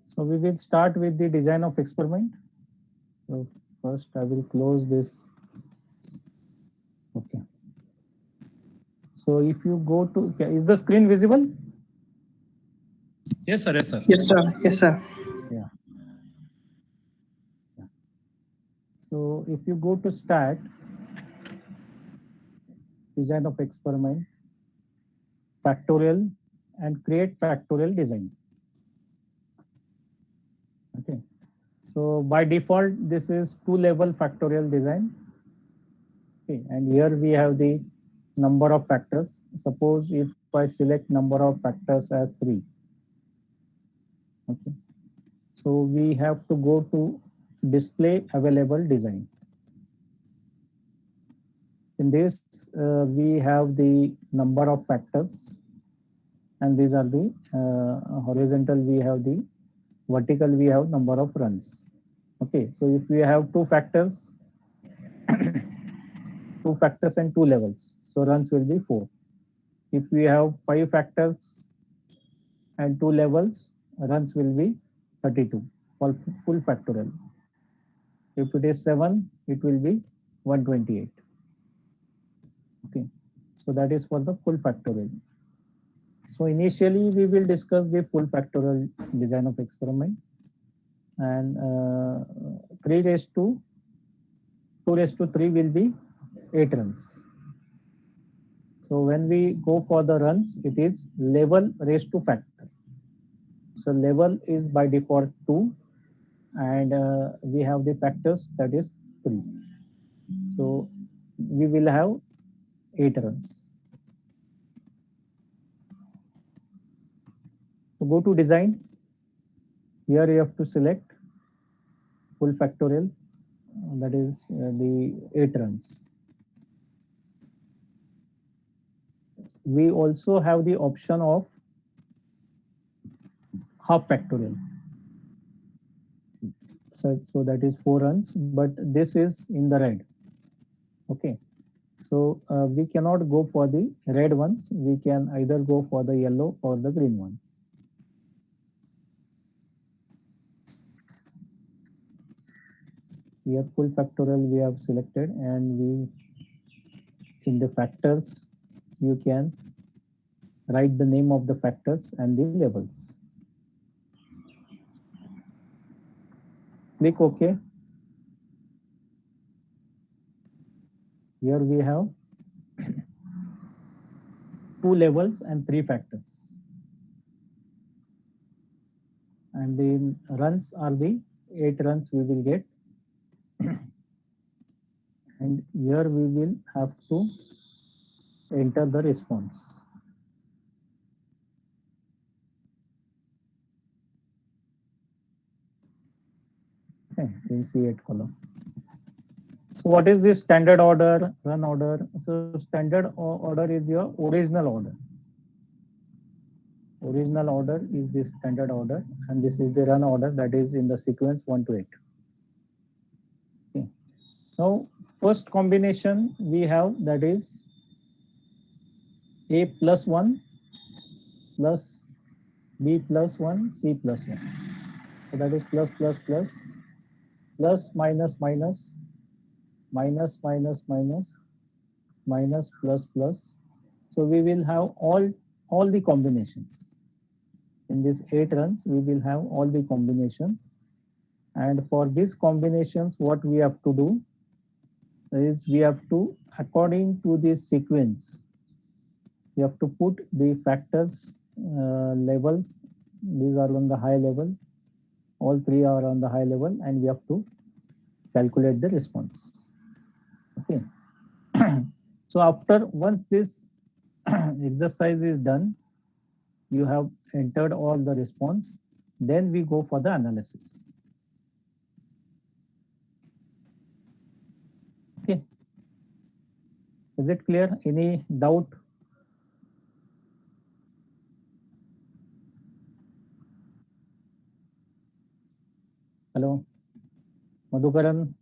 So we will start with the design of experiment. So first I will close this. Okay. So if you go to, is the screen visible? Yes, sir. Yes, sir. Yes, sir. Yes, sir. Yeah. So if you go to start, design of experiment, factorial, and create factorial design. Okay. So by default, this is 2-level factorial design. Okay. And here we have the number of factors. Suppose if I select number of factors as 3. Okay. So we have to go to display available design. In this, we have the number of factors, and these are the horizontal. We have the vertical. We have number of runs. Okay, so if we have 2 factors, 2 factors and 2 levels, so runs will be 4. If we have 5 factors and 2 levels, runs will be 32 for full factorial. If it is 7, it will be 128. Okay, so that is for the full factorial. So initially we will discuss the full factorial design of experiment, and 3 raised to 2 raised to 3 will be 8 runs. So when we go for the runs, it is level raised to factor. So level is by default 2, and we have the factors, that is 3. So we will have 8 runs. So go to design. Here you have to select full factorial, that is the 8 runs. We also have the option of half factorial. So that is 4 runs, but this is in the red. Okay. So we cannot go for the red ones. We can either go for the yellow or the green ones. Here full factorial we have selected, and we, in the factors, you can write the name of the factors and the levels. Click OK. Here we have 2 levels and 3 factors. And the runs are the 8 runs we will get. And here we will have to enter the response. Okay, in C8 column. So what is this standard order, run order? So standard order is your original order. Original order is the standard order, and this is the run order, that is in the sequence 1 to 8. Okay. Now first combination we have, that is A plus 1 plus B plus 1 C plus 1. So that is plus plus plus plus minus minus minus minus minus minus plus plus. So we will have all the combinations. In these 8 runs, we will have all the combinations. And for these combinations, what we have to do is we have to, according to this sequence, we have to put the factors levels. These are on the high level. All 3 are on the high level, and we have to calculate the response. Okay. So after, once this exercise is done, you have entered all the response, then we go for the analysis. Okay. Is it clear? Any doubt? Hello, Madhukaran,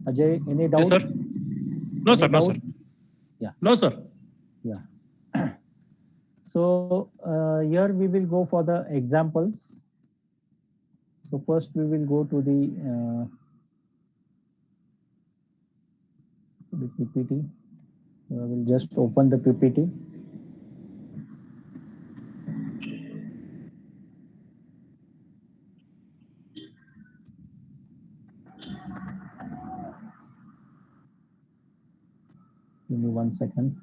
Ajay, any doubt? Yes, sir. No, Any sir. No, doubt? sir. Yeah. No, sir. Yeah. So here we will go for the examples. So first we will go to the PPT. I will just open the PPT. Give me 1 second.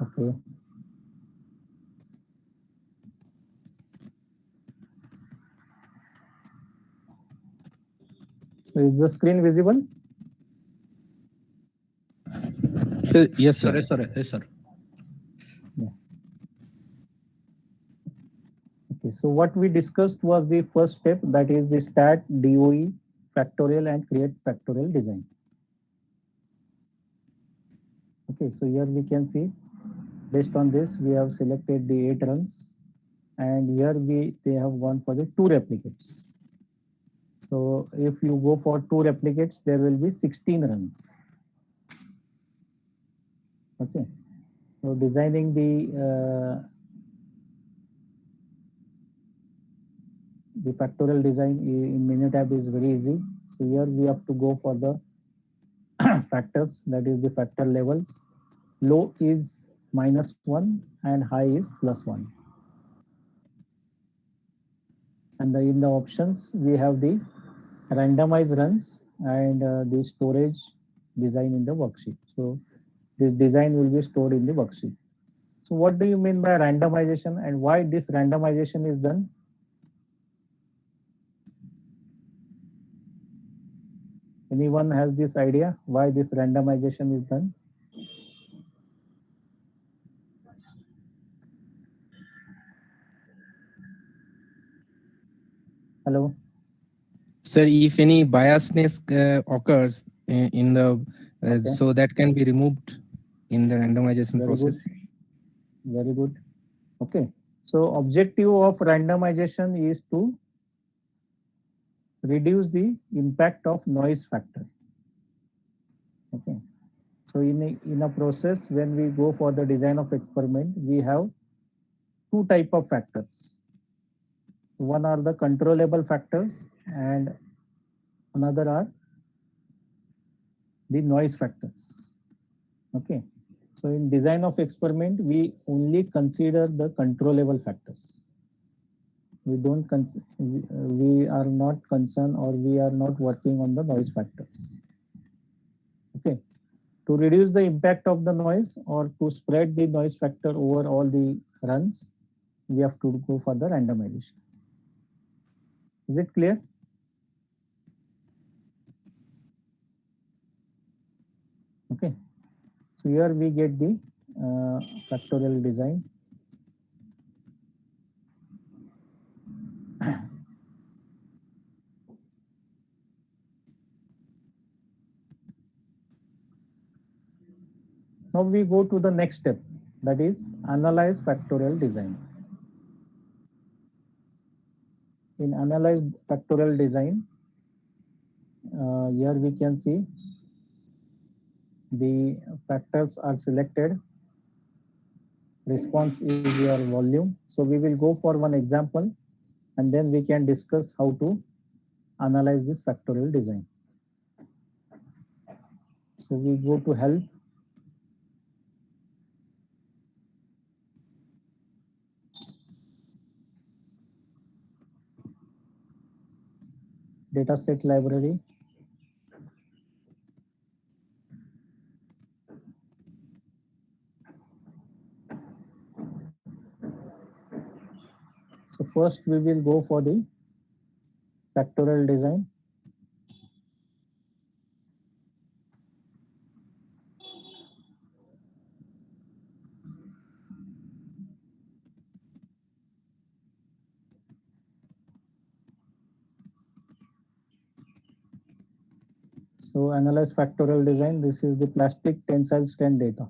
Okay. So is the screen visible? Yes, sir. Yes, sir. Yes, sir. Yeah. Okay. So what we discussed was the first step, that is the stat, DOE, factorial, and create factorial design. Okay. So here we can see, based on this, we have selected the 8 runs, and here they have gone for the 2 replicates. So if you go for 2 replicates, there will be 16 runs. Okay. So designing the factorial design in Minitab is very easy. So here we have to go for the factors, that is the factor levels. Low is -1 and high is +1. And in the options, we have the randomized runs and the storage design in the worksheet. So this design will be stored in the worksheet. So what do you mean by randomization and why this randomization is done? Anyone has this idea why this randomization is done? Hello? Sir, if any biasness occurs in the, Okay. so that can be removed in the randomization Very process. good. Very good. Okay. So objective of randomization is to reduce the impact of noise factor. Okay. So in a process, when we go for the design of experiment, we have 2 type of factors. One are the controllable factors and another are the noise factors. Okay. So in design of experiment, we only consider the controllable factors. We are not concerned, or we are not working on the noise factors. Okay. To reduce the impact of the noise or to spread the noise factor over all the runs, we have to go for the randomization. Is it clear? Okay. So here we get the factorial design. Now we go to the next step, that is analyze factorial design. In analyze factorial design, here we can see the factors are selected. Response is your volume. So we will go for one example and then we can discuss how to analyze this factorial design. So we go to help. Dataset library. So first we will go for the factorial design. So analyze factorial design. This is the plastic tensile strength data.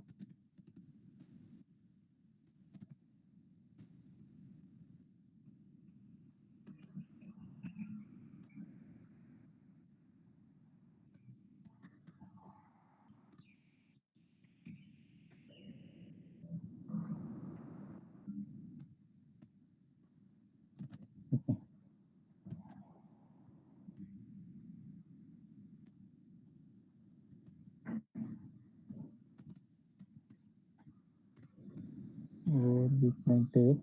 0.8.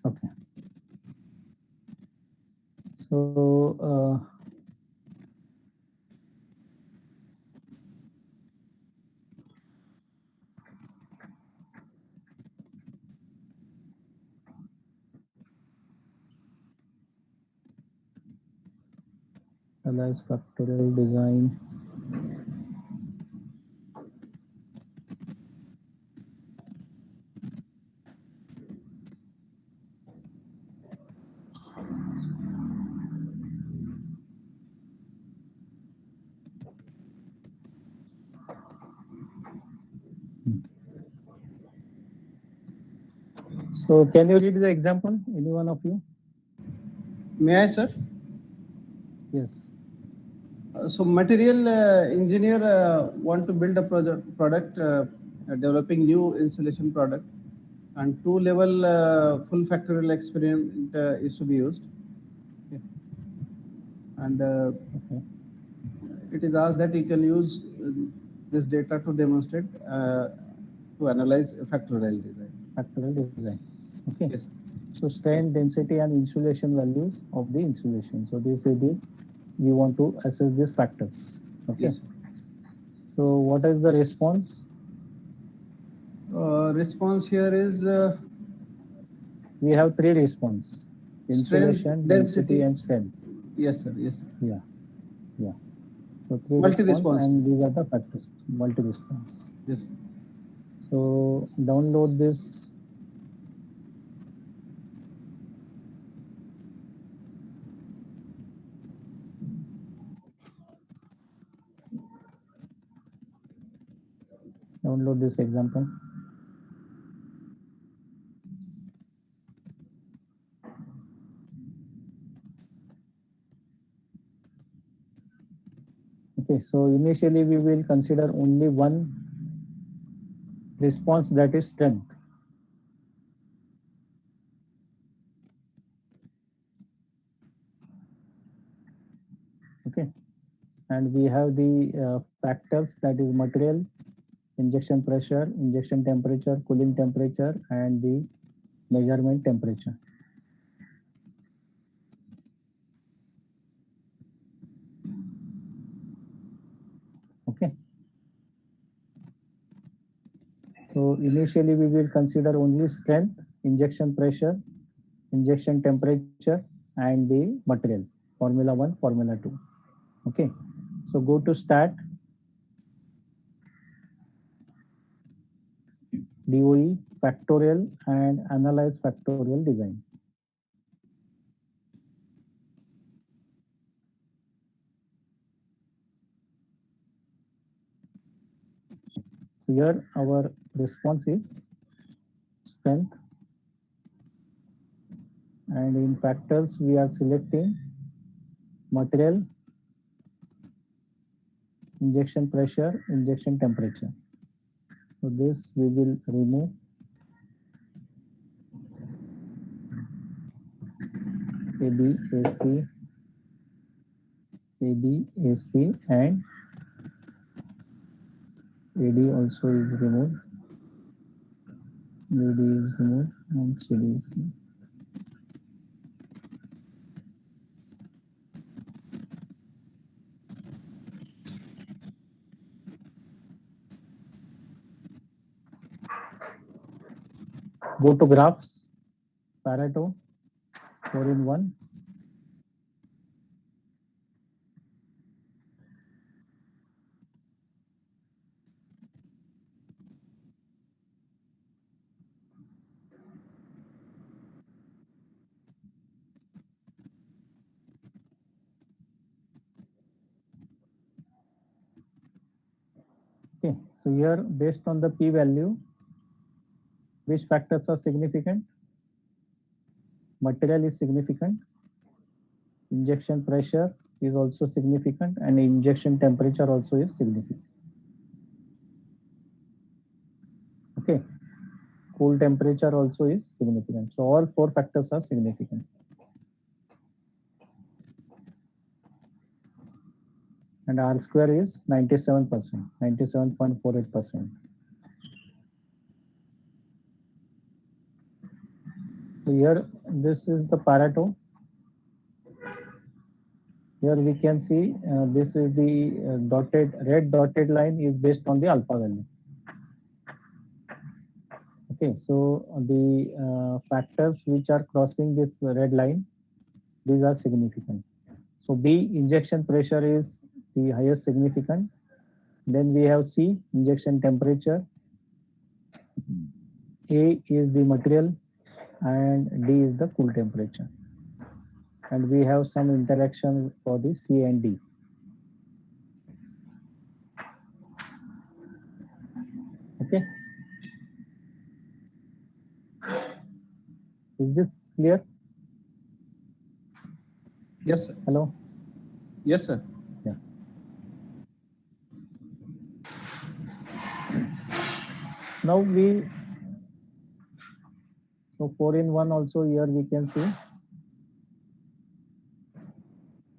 Okay. So analyze factorial design. So can you read the example, any one of you? May I, sir? Yes. So material engineer want to build a product developing new insulation product, and two-level full factorial experiment is to be used. Okay. And Okay. it is asked that you can use this data to demonstrate to analyze factorial design. Factorial design. Okay. Yes. So strain, density, and insulation values of the insulation. So this is the, we want to assess these factors. Okay. Yes. So what is the response? Response here is We have three response: insulation, strength, density, density, and strength. yes, sir. Yes, sir. Yeah. Yeah. So three Multi-response. response, and these are the factors. Multi-response. Yes. So download this. Download this example. Okay, so initially we will consider only one response, that is strength. Okay, and we have the factors, that is material, injection pressure, injection temperature, cooling temperature, and the measurement temperature. Okay. So initially we will consider only strength, injection pressure, injection temperature, and the material, formula 1, formula 2. Okay. So go to stat, DOE, factorial, and analyze factorial design. So here our response is strength, and in factors we are selecting material, injection pressure, injection temperature. So this we will remove. AB, AC, AB, AC, and AD also is removed. AD is removed, and CD is removed. Go to graphs, Pareto, 4-in-1. Okay, so here based on the p-value, which factors are significant? Material is significant, injection pressure is also significant, and injection temperature also is significant. Okay, cool temperature also is significant. So all four factors are significant. And R square is 97%, 97.48%. So here, this is the Pareto. Here we can see this is the red dotted line is based on the alpha value. Okay, so the factors which are crossing this red line, these are significant. So B, injection pressure is the highest significant. Then we have C, injection temperature. A is the material and D is the cool temperature. And we have some interaction for the C and D. Okay. Is this clear? Yes, sir. Hello? Yes, sir. Yeah. Now so 4-in-1 also here we can see.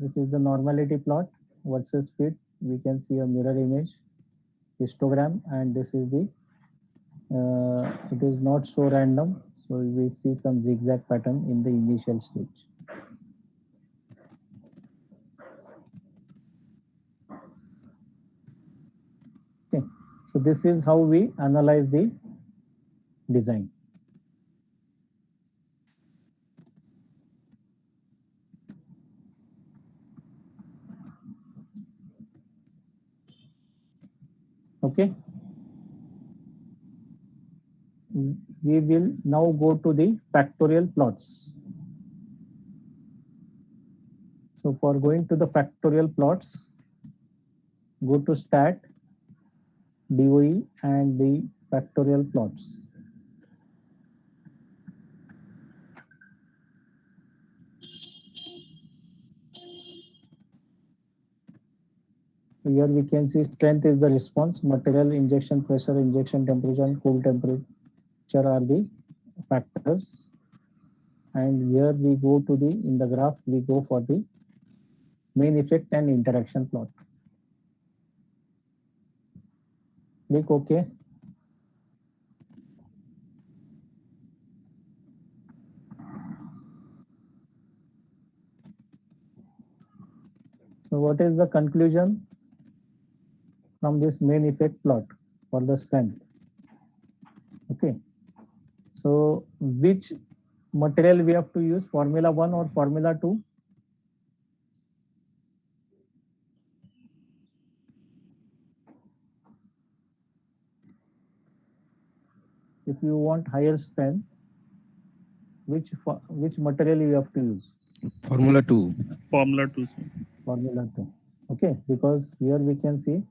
This is the normality plot versus fit. We can see a mirror image, histogram, and this is the, it is not so random. So we see some zigzag pattern in the initial stage. Okay, so this is how we analyze the design. Okay. We will now go to the factorial plots. So for going to the factorial plots, go to stat, DOE and the factorial plots. Here we can see strength is the response, material, injection pressure, injection temperature, and cool temperature are the factors. And here we go to the, in the graph, we go for the main effect and interaction plot. Click OK. So what is the conclusion from this main effect plot for the strength? Okay. So which material we have to use, formula 1 or formula 2? If you want higher strength, which material you have to use? Formula 2. Formula 2. Formula 2. Okay, because here we can see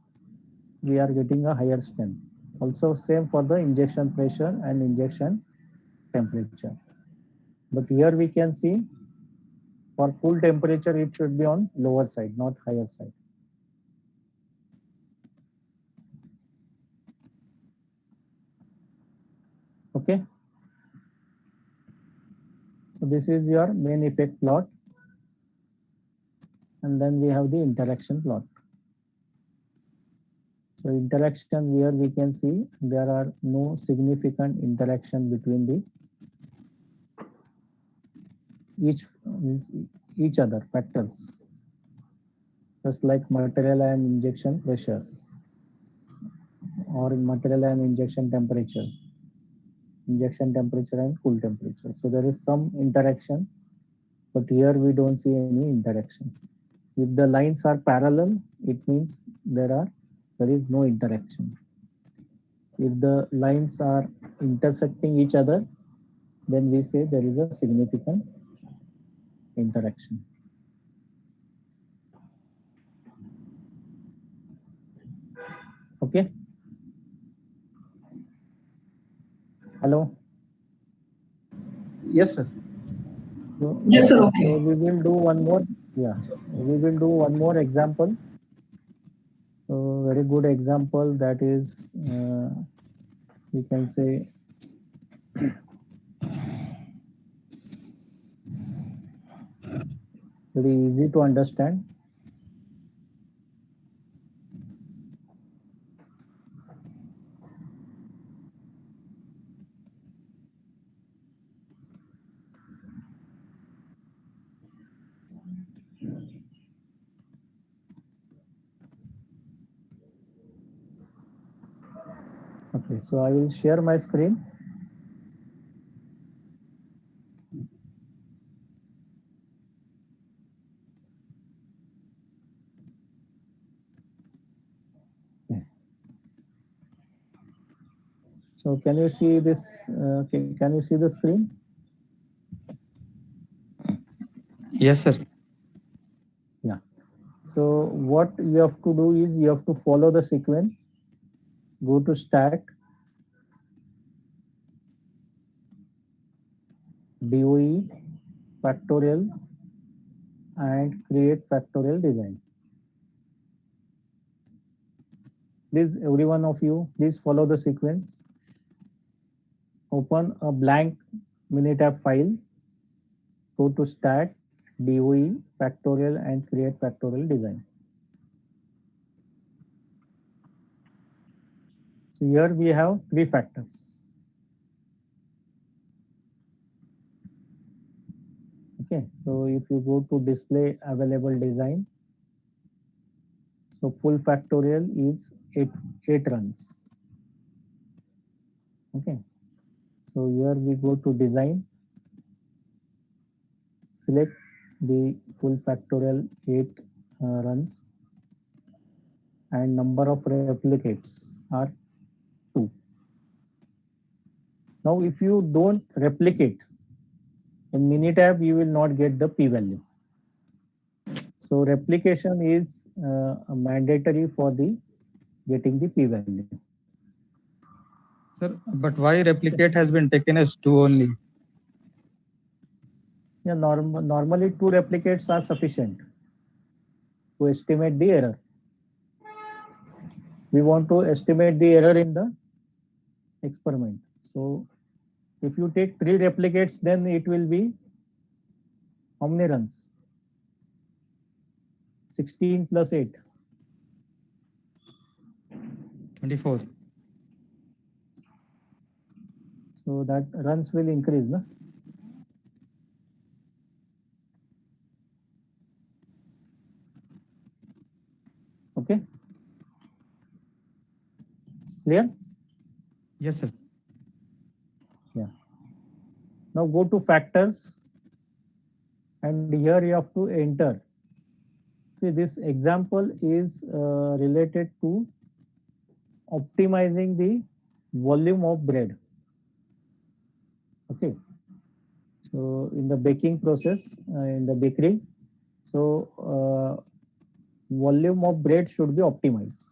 we are getting a higher strength. Also same for the injection pressure and injection temperature. But here we can see for cool temperature it should be on lower side, not higher side. Okay. So this is your main effect plot. And then we have the interaction plot. So interaction, here we can see there are no significant interaction between the each other factors, just like material and injection pressure or material and injection temperature and cool temperature. So there is some interaction, but here we don't see any interaction. If the lines are parallel, it means there is no interaction. If the lines are intersecting each other, then we say there is a significant interaction. Okay. Hello. Yes, sir. So, Yes, sir. Okay. So we will do one more. Yeah, we will do one more example. So very good example, that is we can say Very easy to understand. Okay, so I will share my screen. So can you see this? Can you see the screen? Yes, sir. Yeah. So what you have to do is you have to follow the sequence. Go to Stack, DOE, factorial, and create factorial design. Please, every one of you, please follow the sequence. Open a blank Minitab file. Go to Stack, DOE, factorial, and create factorial design. So here we have three factors. Okay, so if you go to display available design, so full factorial is eight runs. Okay, so here we go to design, select the full factorial 8 runs, and number of replicates are 2. Now if you don't replicate in Minitab, you will not get the p-value. So replication is mandatory for the getting the p-value. Sir, but why replicate has been taken as 2 only? Yeah, normally 2 replicates are sufficient to estimate the error. We want to estimate the error in the experiment. So if you take 3 replicates, then it will be how many runs? 16 plus 8. 24. So that runs will increase, no? Okay. Clear? Yes, sir. Yeah. Now go to factors, and here you have to enter. See, this example is related to optimizing the volume of bread. Okay. So in the baking process, in the bakery, so volume of bread should be optimized.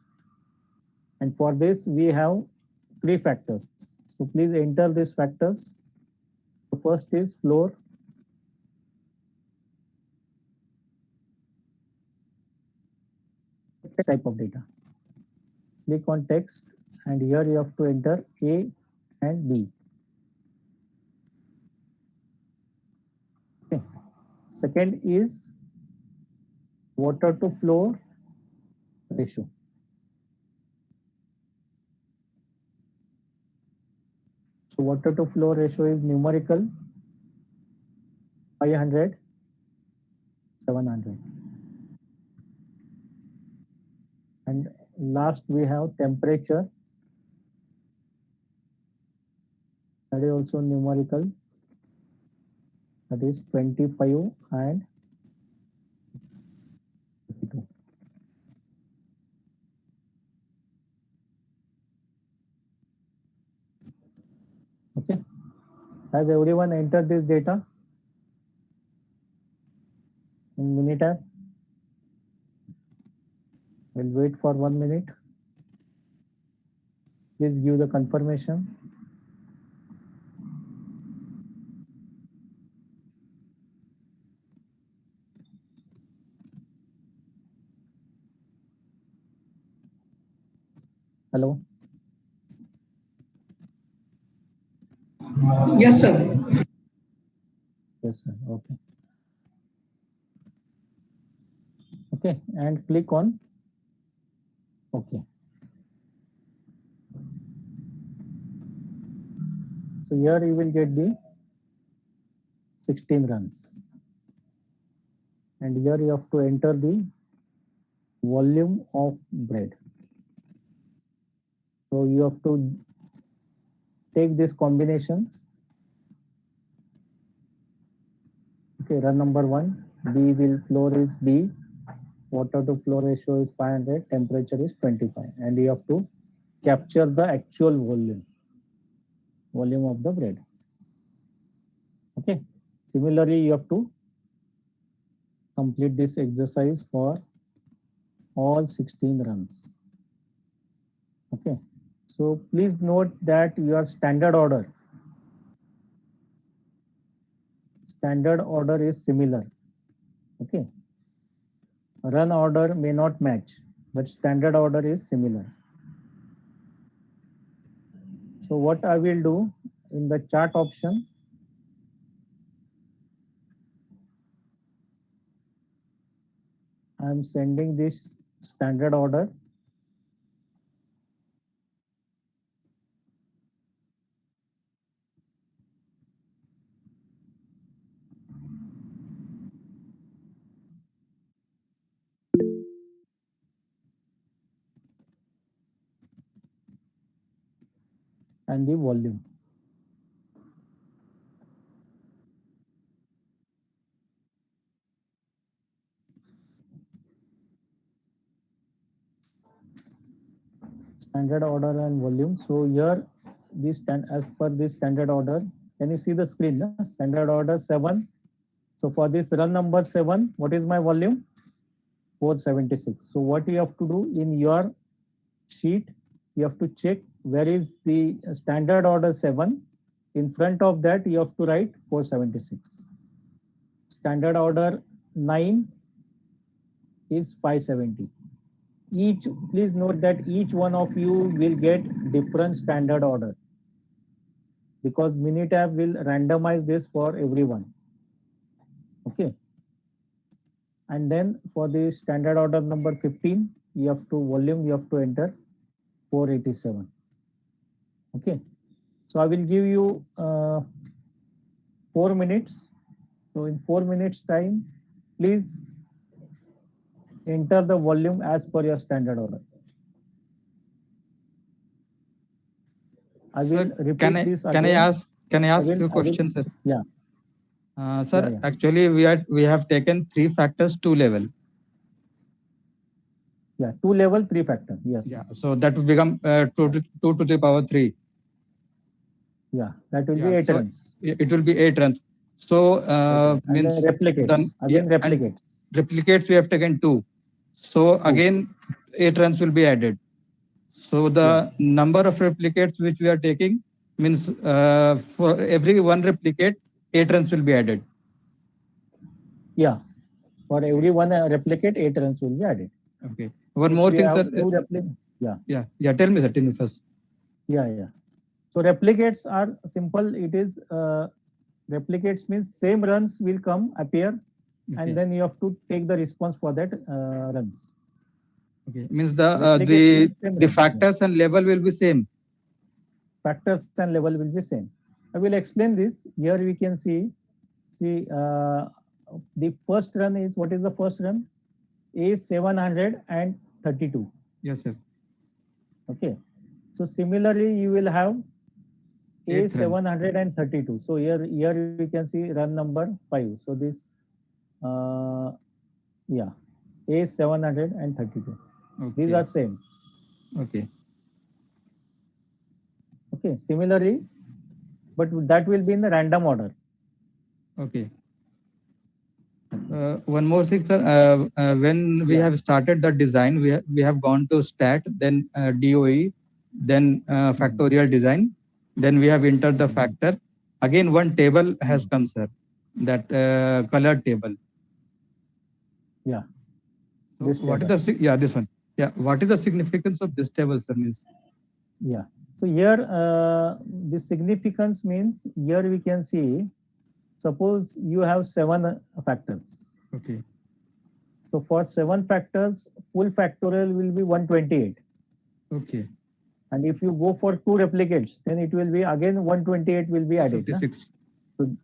And for this, we have 3 factors. So please enter these factors. The first is flour. Type of data. Click on text, and here you have to enter A and B. Okay. Second is water to flour ratio. So water to flour ratio is numerical 500, 700. And last we have temperature. That is also numerical. That is 25 and 52. Okay. Has everyone entered this data in Minitab? We'll wait for 1 minute. Please give the confirmation. Hello. Yes, sir. Yes, sir. Okay. Okay, and click on OK. So here you will get the 16 runs. And here you have to enter the volume of bread. So you have to take these combinations. Okay, run number 1, floor is B, water to flow ratio is 500, temperature is 25, and you have to capture the actual volume of the bread. Okay, similarly you have to complete this exercise for all 16 runs. Okay, so please note that your standard order is similar. Okay, run order may not match, but standard order is similar. So what I will do in the chart option, I am sending this standard order and the volume. Standard order and volume. So here as per this standard order, can you see the screen? No? Standard order 7. So for this run number 7, what is my volume? 476. So what you have to do in your sheet, you have to check where is the standard order 7. In front of that, you have to write 476. Standard order 9 is 570. Please note that each one of you will get different standard order because Minitab will randomize this for everyone. Okay. And then for the standard order number 15, you have to enter 487. Okay. So I will give you 4 minutes. So in 4 minutes time, please enter the volume as per your standard order. I will repeat this again. Can I ask I will- few questions, sir? Yeah. Sir, Yeah. actually we have taken 3 factors 2 level. Yeah, 2 level, 3 factor. Yes. Yeah. So that will become 2 to the power 3. Yeah, that will be Yeah, 8 so runs. it will be 8 runs. So And means then replicates. Again, and replicates. replicates we have taken 2. So again 8 runs will be added. So the number of replicates which we are taking means for every one replicate 8 runs will be added. Yeah. For every one replicate, 8 runs will be added. Okay. One If more we thing, have sir. 2 replicate. Yeah. Yeah. Tell me, sir. Tell me first. Yeah. So replicates are simple. It is replicates means same runs will appear, Okay. and then you have to take the response for that runs. Okay. Means Replicates means same the runs. factors and level will be same. Factors and level will be same. I will explain this. Here we can see the first run is, what is the first run? Is 732. Yes, sir. Okay. So similarly, you will have Eighth run. A732. So here we can see run number 5. So this, A732. Okay. These are same. Okay. Okay. Similarly, but that will be in the random order. Okay. One more thing, sir. When we have started the design, we have gone to stat, then DOE, then factorial design, then we have entered the factor. Again, one table has come, sir. That colored table. Yeah. So This what table. is this one? Yeah. What is the significance of this table, sir? Means. Yeah. So here, the significance means here we can see, suppose you have 7 factors. Okay. So for 7 factors, full factorial will be 128. Okay. And if you go for 2 replicates, then it will be again 128 will be added. Na? 56. So,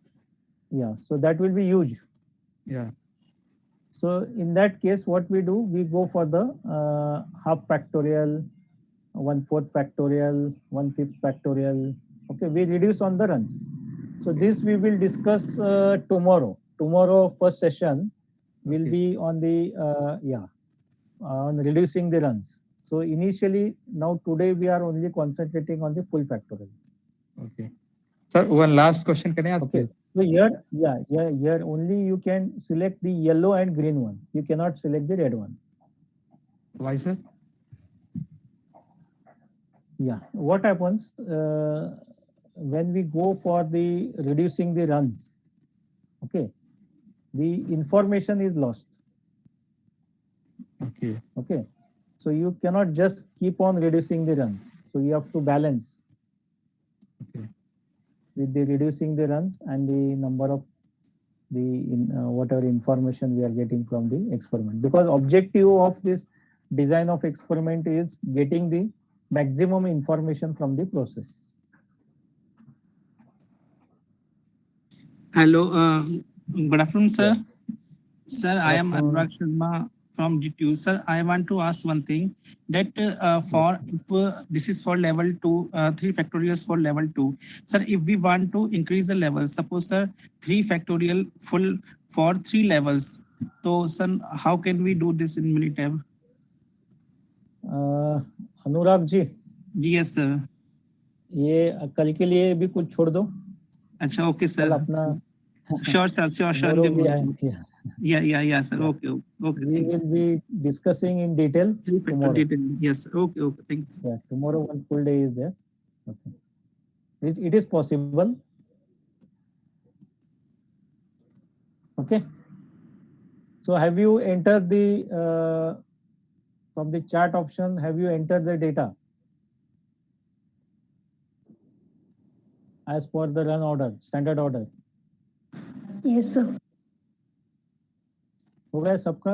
yeah, so that will be huge. Yeah. So in that case, what we do, we go for the half factorial, 1/4 factorial, 1/5 factorial. Okay, we reduce on the runs. So this we will discuss tomorrow. Tomorrow first session will Okay. be on the on reducing the runs. So initially, now today we are only concentrating on the full factorial. Okay. Sir, one last question. Can I ask, Okay. please? So here, here only you can select the yellow and green one. You cannot select the red one. Why, sir? Yeah. What happens when we go for the reducing the runs? Okay. The information is lost. Okay. Okay. So you cannot just keep on reducing the runs. So you have to balance Okay. with the reducing the runs and the number of the whatever information we are getting from the experiment, because objective of this design of experiment is getting the maximum information from the process. Hello, good afternoon, sir. Yeah. Sir, I am afternoon. Anurag Sharma from DTU. Sir, I want to ask one thing, that for if this is for level 2, 3 factorials for level 2. Sir, if we want to increase the level, suppose sir 3 factorial full for 3 levels. So sir, how can we do this in Minitab? Anurag ji, Yes sir. ये कल के लिए भी कुछ छोड़ दो. अच्छा, okay sir. कल अपना Sure sir, sure. tomorrow we are, Yeah sir. Yeah. Okay. we Thanks. will be discussing in detail 3 factor tomorrow. detail. Yes. Okay. Thanks. Yeah, tomorrow one full day is there. Okay. It is possible. Okay. So have you entered the from the chart option? Have you entered the data as per the run order, standard order? Yes, sir. हो गया सबका?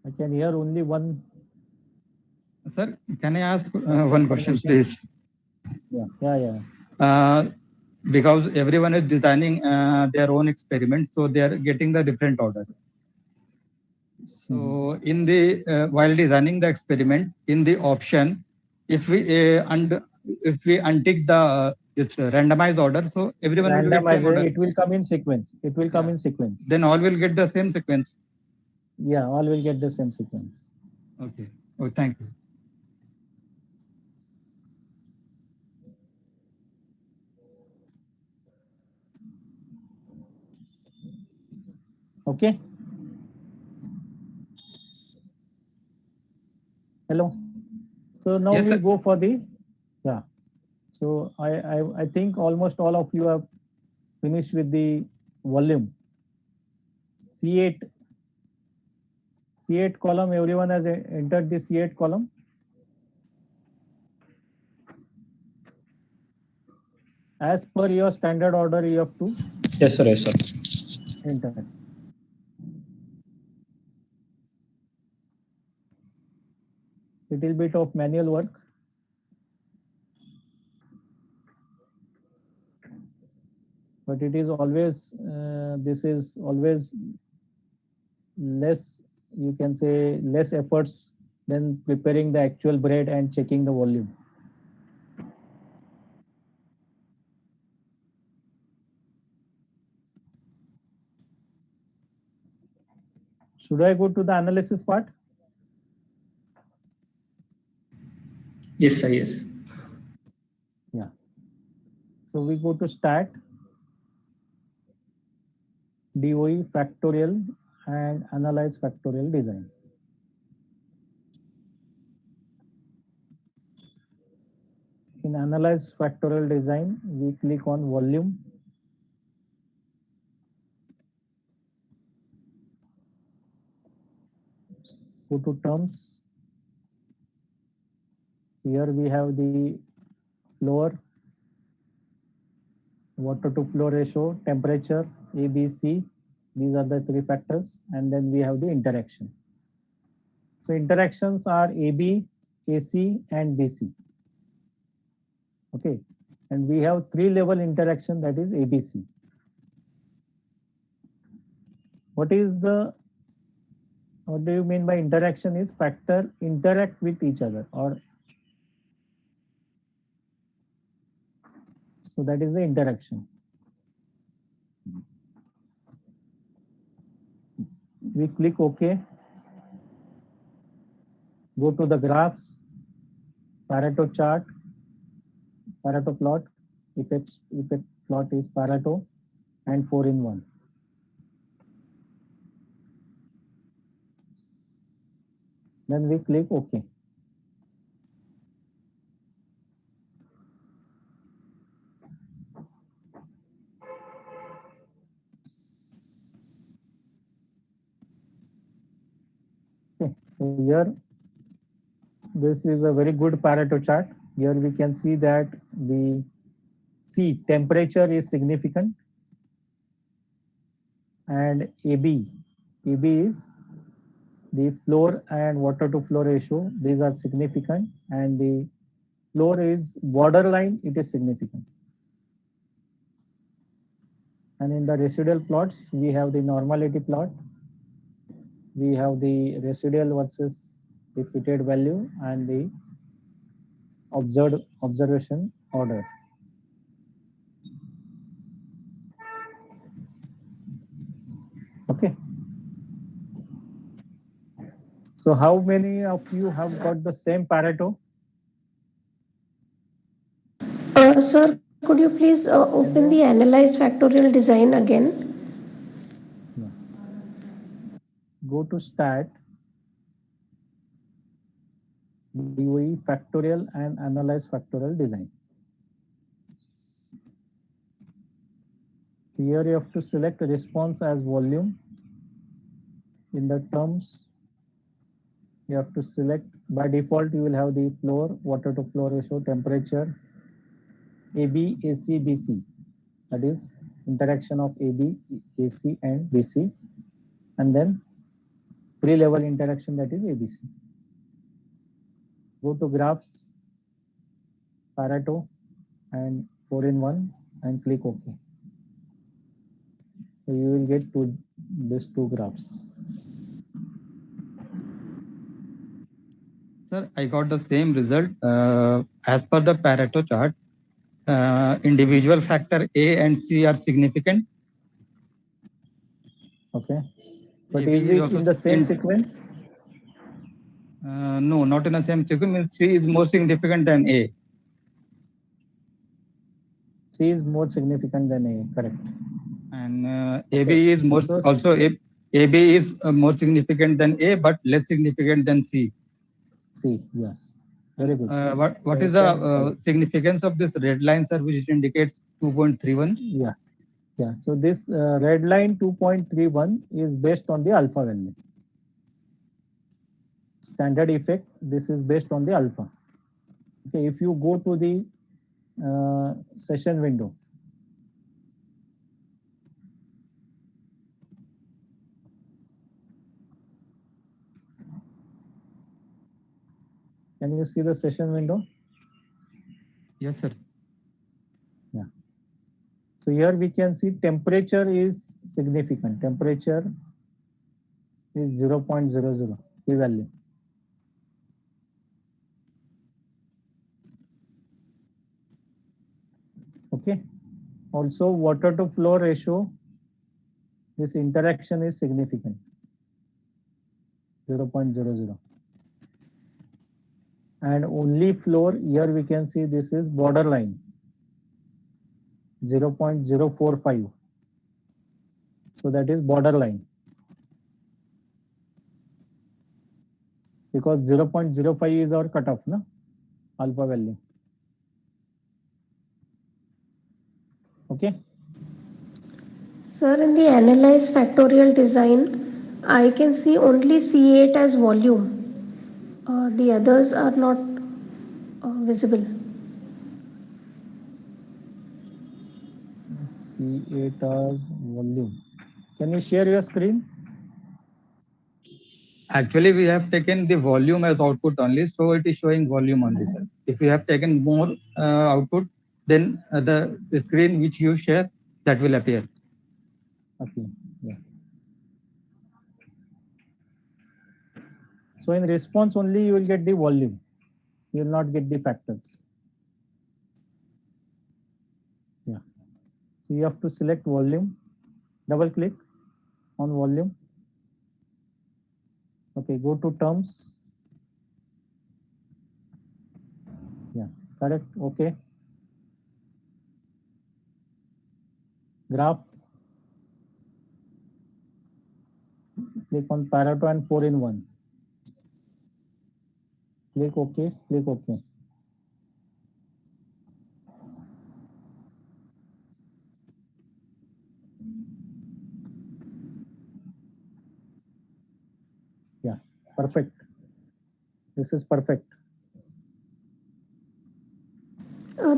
I can hear only one. Sir, can I ask one question, please? Yeah. Because everyone is designing their own experiments, so they are getting the different order. So in the while designing the experiment, in the option, if we untick the this randomized order, so everyone will get same order. It will come in sequence. It will come in sequence. Then all will get the same sequence. Yeah, all will get the same sequence. Okay. Oh, thank you. Okay. Hello. So now Yes, we sir. go for the So I think almost all of you have finished with the volume. C8 column. Everyone has entered the C8 column. As per your standard order, you have to Yes, sir. enter. Little bit of manual work. But it is always, this is always less, you can say less efforts than preparing the actual bread and checking the volume. Should I go to the analysis part? Yes, sir. Yes. Yeah. So we go to stat, DOE factorial and analyze factorial design. In analyze factorial design, we click on volume. Go to terms. Here we have the floor, water to flow ratio, temperature, A, B, C. These are the three factors. And then we have the interaction. So interactions are AB, AC, and BC. Okay. And we have three-level interaction, that is ABC. What do you mean by interaction? Is factor interact with each other, or so that is the interaction. We click OK. Go to the graphs, Pareto chart, Pareto plot. Effect plot is Pareto and 4-in-1. Then we click OK. Okay, so here, this is a very good Pareto chart. Here we can see that the C, temperature is significant, and AB is the floor and water to flow ratio. These are significant, and the floor is borderline, it is significant. And in the residual plots, we have the normality plot. We have the residual versus the fitted value and the observation order. Okay. So how many of you have got the same Pareto? Sir, could you please open the analyze factorial design again? Go to stat, DOE factorial and analyze factorial design. Here you have to select response as volume. In the terms, you have to select, by default you will have the floor, water to flow ratio, temperature, AB, AC, BC. That is interaction of AB, AC and BC. And then three-level interaction, that is ABC. Go to graphs, Pareto and 4-in-1 and click OK. So you will get these two graphs. Sir, I got the same result. As per the Pareto chart, individual factor A and C are significant. Okay. But AB is it also in the same sequence? No, not in the same sequence. C is more significant than A. C is more significant than A, correct. And AB is more, also AB is more significant than A, but less significant than C. C, yes. Very good. What is the significance of this red line, sir, which indicates 2.31? Yeah. Yeah. So this red line 2.31 is based on the alpha value. Standard effect, this is based on the alpha. Okay. If you go to the session window, can you see the session window? Yes, sir. Yeah. So here we can see temperature is significant. Temperature is 0.00 P value. Okay. Also water to flow ratio, this interaction is significant. 0.00. And only floor, here we can see this is borderline 0.045. So that is borderline. Because 0.05 is our cutoff, no? Alpha value. Okay. Sir, in the analyze factorial design, I can see only C8 as volume. The others are not visible. C8 as volume. Can you share your screen? Actually, we have taken the volume as output only, so it is showing volume only, sir. If you have taken more output, then the screen which you share, that will appear. Okay. Yeah. So in response only you will get the volume. You will not get the factors. Yeah. So you have to select volume, double click on volume. Okay, go to terms. Yeah, correct. Okay. Graph. Click on Pareto and 4-in-1. Click OK. Click OK. Yeah, perfect. This is perfect.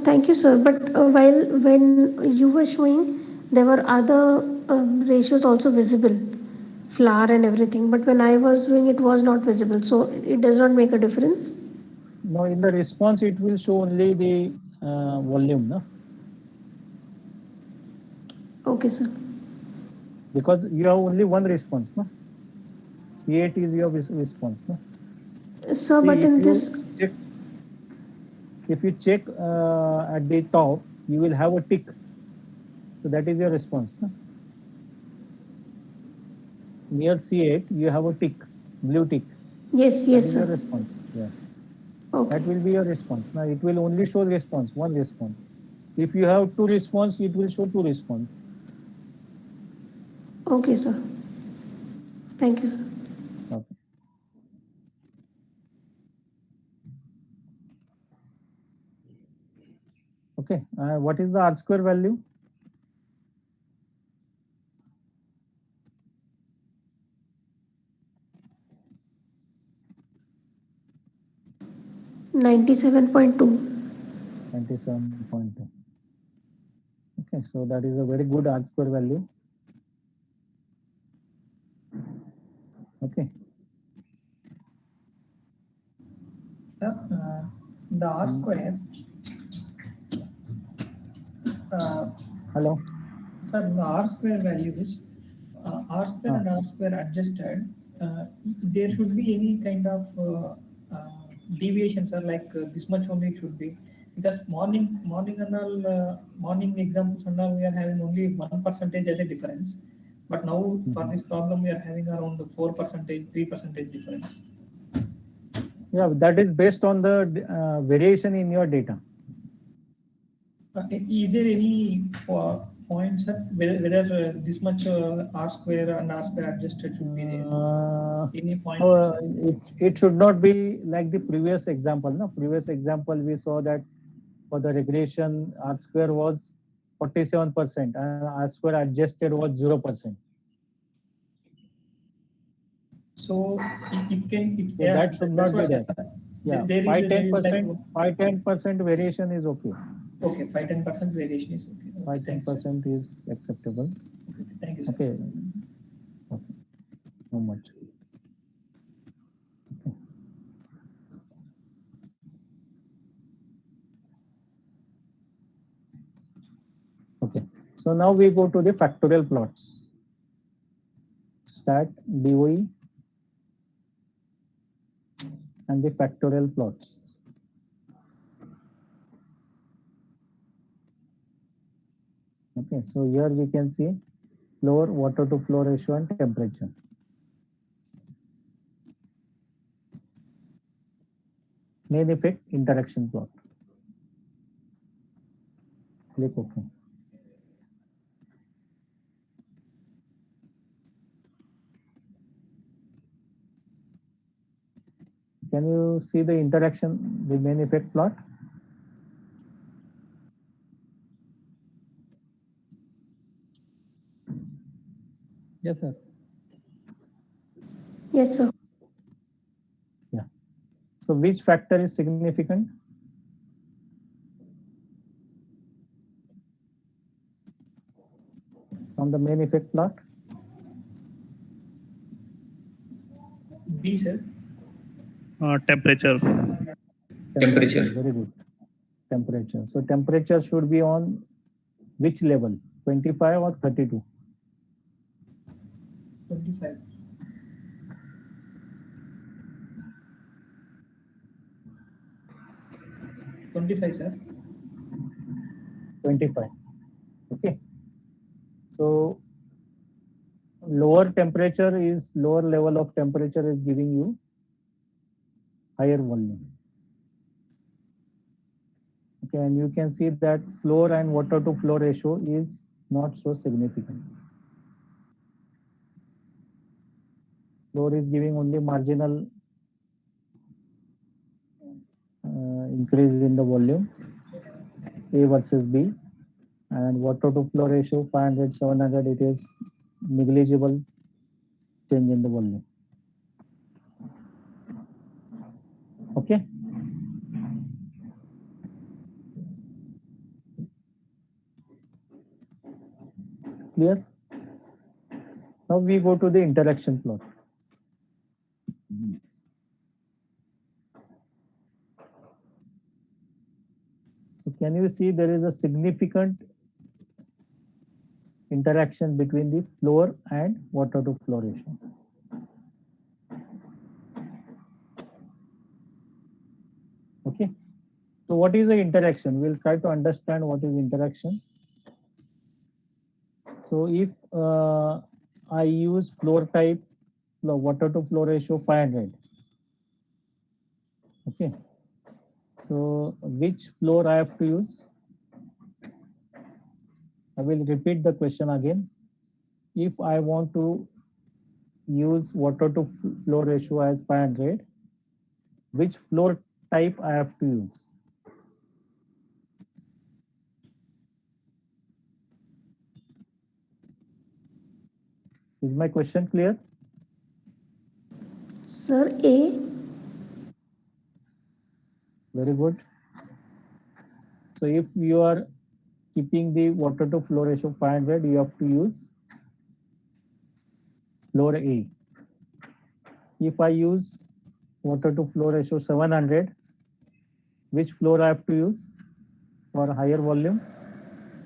Thank you, sir. But when you were showing, there were other ratios also visible, flour and everything. But when I was doing, it was not visible. So it does not make a difference. No, in the response it will show only the volume, no? Okay, sir. Because you have only one response, no? C8 is your response, no? Sir, See, but in this, if you check at the top, you will have a tick. So that is your response, no? Near C8, you have a tick, blue tick. yes, That yes, is your sir. response. Yeah. Okay. That will be your response. Now it will only show response, one response. If you have two response, it will show two response. Okay, sir. Thank you, sir. Okay. Okay. What is the R square value? $97.2. 97.2. Okay, so that is a very good R square value. Okay. The R square. Hello. Sir, the R square values, R square and R square adjusted, there should be any kind of deviations, or like this much only it should be, because morning and all morning examples and all we are having only 1% as a difference, but now for this problem we are having around 4%, 3% difference. Yeah, that is based on the variation in your data. Is there any points whether this much R square and R square adjusted should be there? Any point? It should not be like the previous example. No, previous example we saw that for the regression R square was 47% and R square adjusted was 0%. So it can. So that should not be there. Yeah, 5-10% variation is okay. Okay, 5-10% variation is okay. 5-10% is acceptable. Okay, thank you, sir. Okay. Okay. No much. Okay. So now we go to the factorial plots. Stat, DOE, and the factorial plots. Okay, so here we can see flow, water to flow ratio and temperature. Main effect interaction plot. Click OK. Can you see the interaction, the main effect plot? Yes, sir. Yes, sir. Yeah. So which factor is significant? on the main effect plot? B, sir. Temperature. Temperature. Very good. Temperature. So temperature should be on which level? 25 or 32? 25. 25, sir. 25. Okay. So lower temperature is lower level of temperature is giving you higher volume. Okay, and you can see that flow and water to flow ratio is not so significant. Flow is giving only marginal increase in the volume, A versus B, and water to flow ratio 500, 700, it is negligible change in the volume. Okay. Clear? Now we go to the interaction plot. So can you see there is a significant interaction between the flow and water to flow ratio? Okay. So what is the interaction? We'll try to understand what is interaction. So if I use flow type, water to flow ratio 500. Okay. So which floor I have to use? I will repeat the question again. If I want to use water to flow ratio as 500, which floor type I have to use? Is my question clear? Sir, A. Very good. So if you are keeping the water to flow ratio 500, you have to use floor A. If I use water to flow ratio 700, which floor I have to use for higher volume?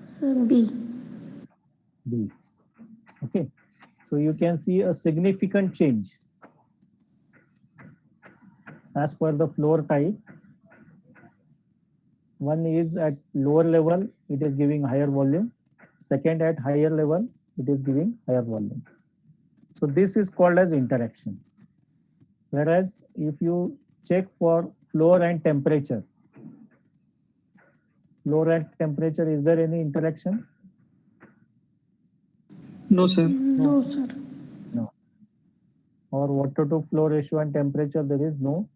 Sir, B. B. Okay. So you can see a significant change. As per the floor type, one is at lower level, it is giving higher volume. Second, at higher level, it is giving higher volume. So this is called as interaction. Whereas if you check for flow and temperature, is there any interaction? No, sir. No, sir. No. Or water to flow ratio and temperature, there is no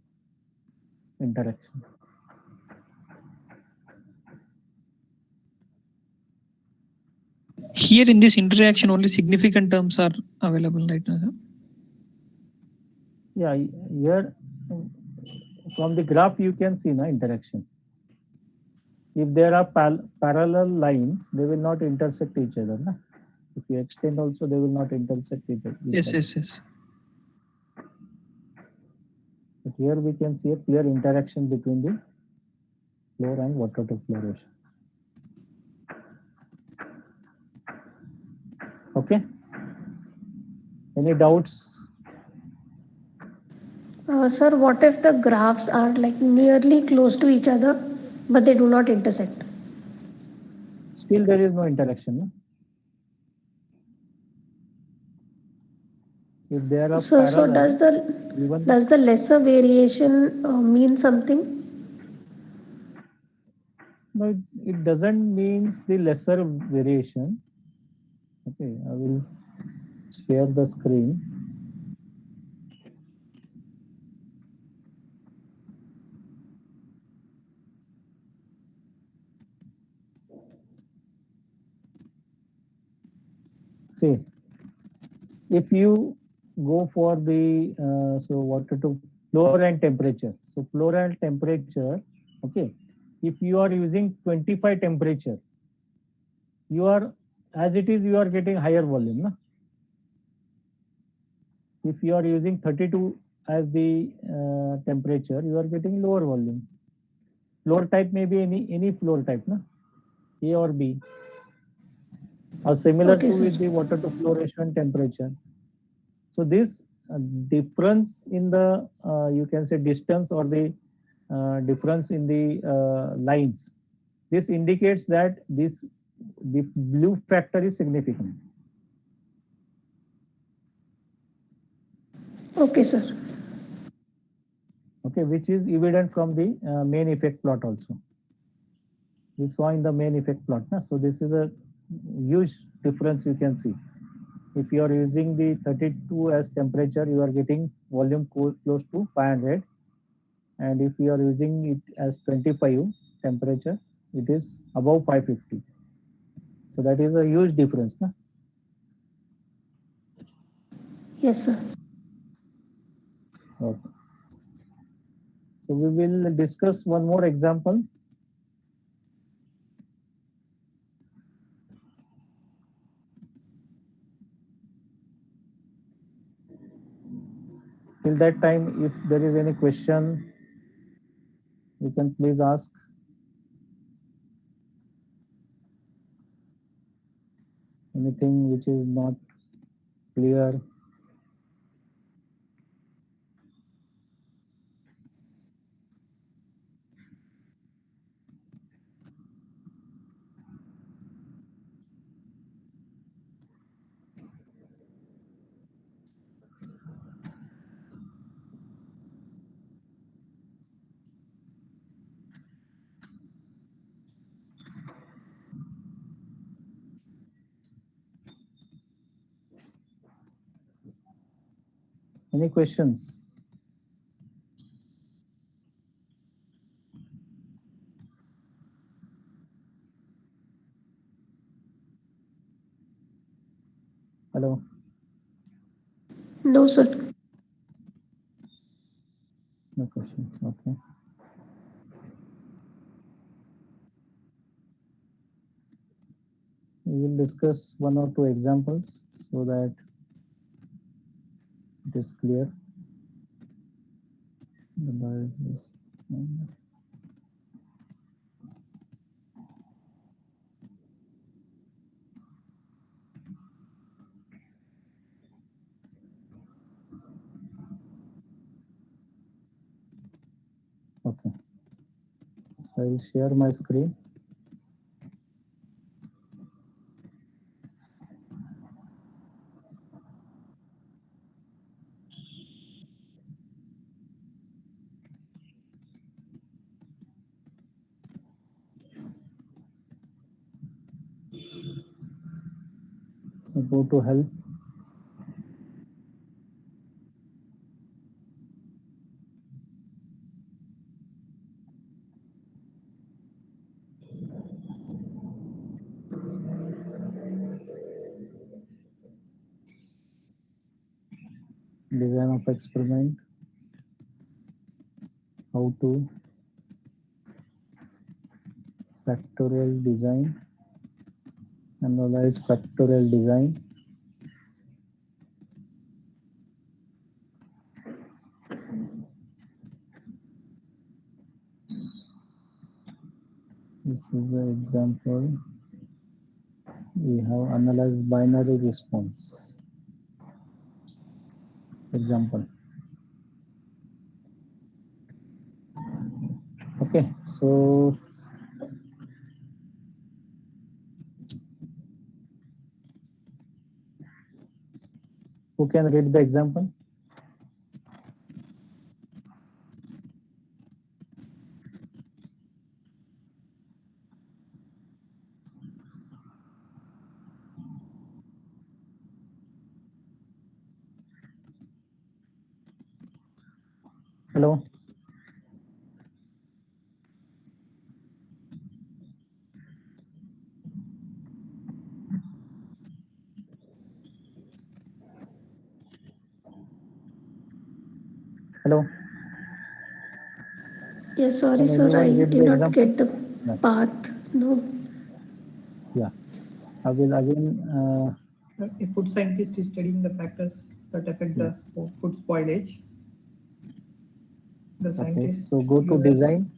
interaction. Here in this interaction, only significant terms are available right now, sir. Yeah, here from the graph you can see interaction. If there are parallel lines, they will not intersect each other. Na? If you extend also, they will not intersect each other. Yes. But here we can see a clear interaction between the flow and water to flow ratio. Okay. Any doubts? Sir, what if the graphs are like nearly close to each other, but they do not intersect? Still there is no interaction. No? If there are So parallel, does the lesser variation mean something? no, it doesn't mean the lesser variation. Okay, I will share the screen. See, if you go for the water to flow and temperature. So flow and temperature, okay. If you are using 25 temperature, you are as it is, you are getting higher volume. Na? If you are using 32 as the temperature, you are getting lower volume. Floor type may be any floor type, na? A or B. Or similar Okay, to sir. with the water to flow ratio and temperature. So this difference in the you can say distance or the difference in the lines, this indicates that the blue factor is significant. Okay, sir. Okay, which is evident from the main effect plot also. We saw in the main effect plot. Na? So this is a huge difference you can see. If you are using the 32 as temperature, you are getting volume close to 500. And if you are using it as 25 temperature, it is above 550. So that is a huge difference. Na? Yes, sir. Okay. So we will discuss one more example. Till that time, if there is any question, you can please ask. Anything which is not clear. Any questions? Hello. No, sir. No questions. Okay. We will discuss one or two examples so that it is clear. Okay. So I will share my screen. So go to help. Design of experiment. How to factorial design. Analyze factorial design. This is the example. We have analyzed binary response. Example. Okay, so who can read the example? Hello. Hello. Yes, sorry, Can sir. anyone I read did the not example? get the No. path. No. Yeah. I will again. A food scientist is studying the factors that affect the food spoilage. The Okay, scientist. so go to design,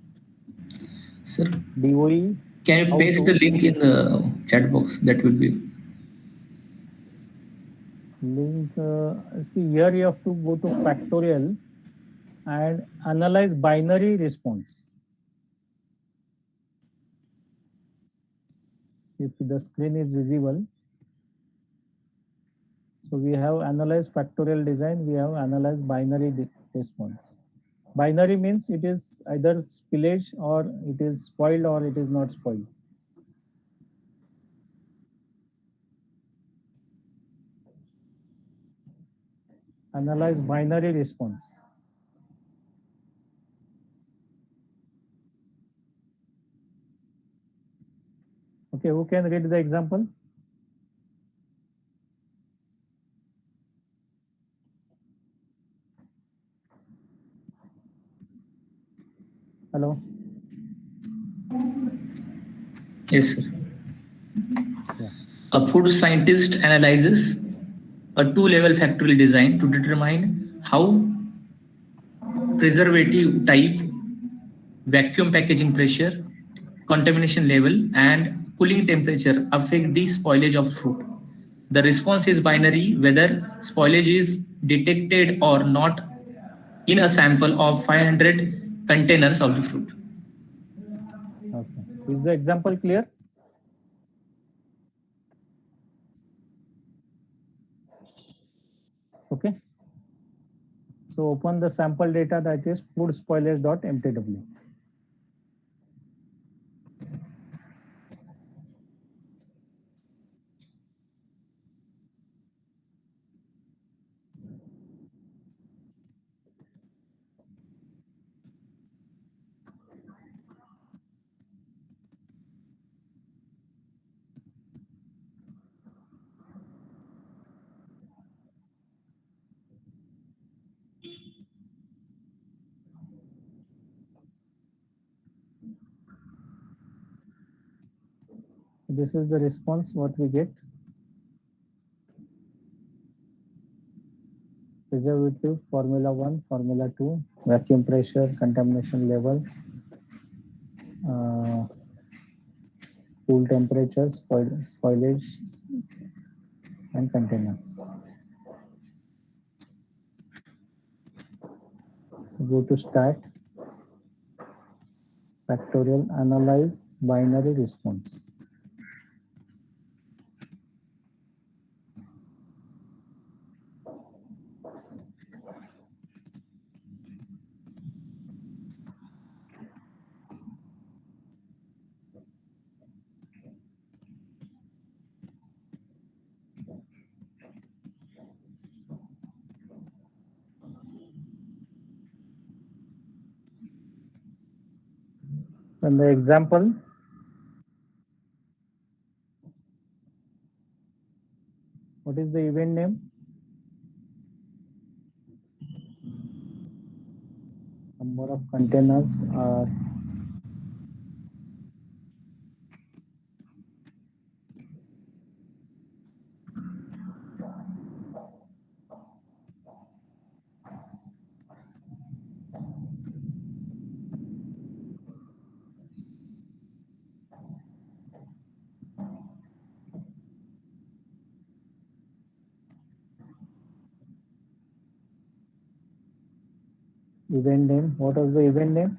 Sir, DOE. can you How paste to- the link in the chat box? That will be. Link. See here, you have to go to factorial and analyze binary response. If the screen is visible. So we have analyzed factorial design, we have analyzed binary response. Binary means it is either spillage or it is spoiled or it is not spoiled. Analyze binary response. Okay, who can read the example? Hello? Yes, sir. Yeah. A food scientist analyzes a two-level factorial design to determine how preservative type, vacuum packaging pressure, contamination level, and cooling temperature affect the spoilage of fruit. The response is binary, whether spoilage is detected or not in a sample of 500 containers of the fruit. Okay. Is the example clear? Okay. So open the sample data, that is food spoilage.mtw. This is the response what we get. Preservative, formula 1, formula 2, vacuum pressure, contamination level, cool temperature, spoilage, and containers. So go to start, factorial, analyze binary response. And the example, what is the event name? Number of containers are event name. What was the event name?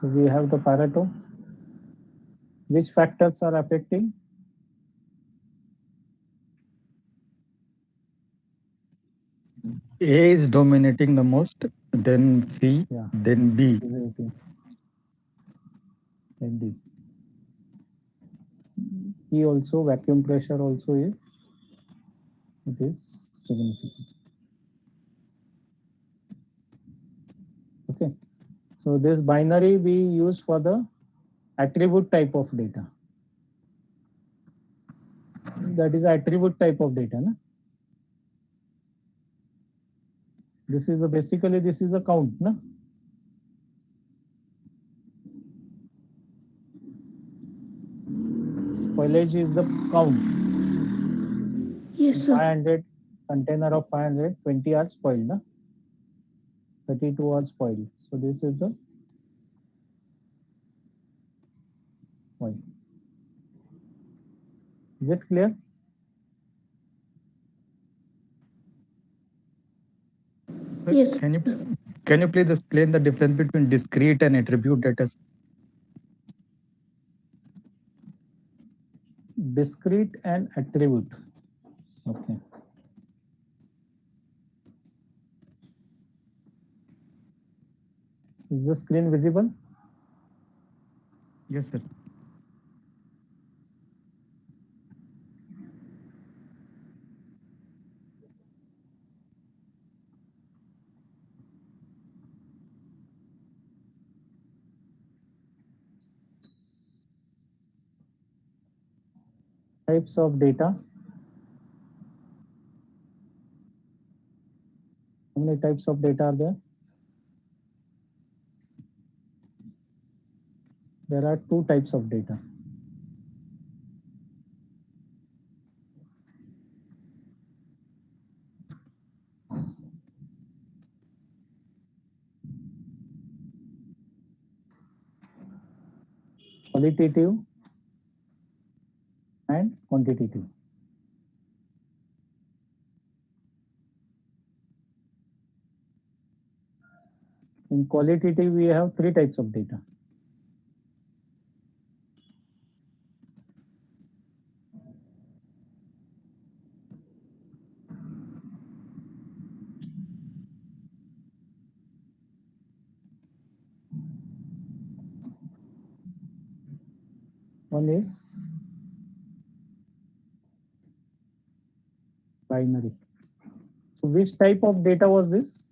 So we have the Pareto. Which factors are affecting? A is dominating the most, then C, Yeah. then B. Visibility. And D. E also, vacuum pressure also is, it is significant. Okay. So this binary we use for the attribute type of data. That is attribute type of data. Na? This is basically this is a count. Na? Spoilage is the count. Yes, sir. 500 container of 500, 20 are spoiled. Na? 32 are spoiled. So this is the point. Is it clear? Sir, Yes. can you please explain the difference between discrete and attribute data? Discrete and attribute. Okay. Is the screen visible? Yes, sir. Types of data. How many types of data are there? There are two types of data. Qualitative and quantitative. In qualitative, we have three types of data. One is binary. So which type of data was this?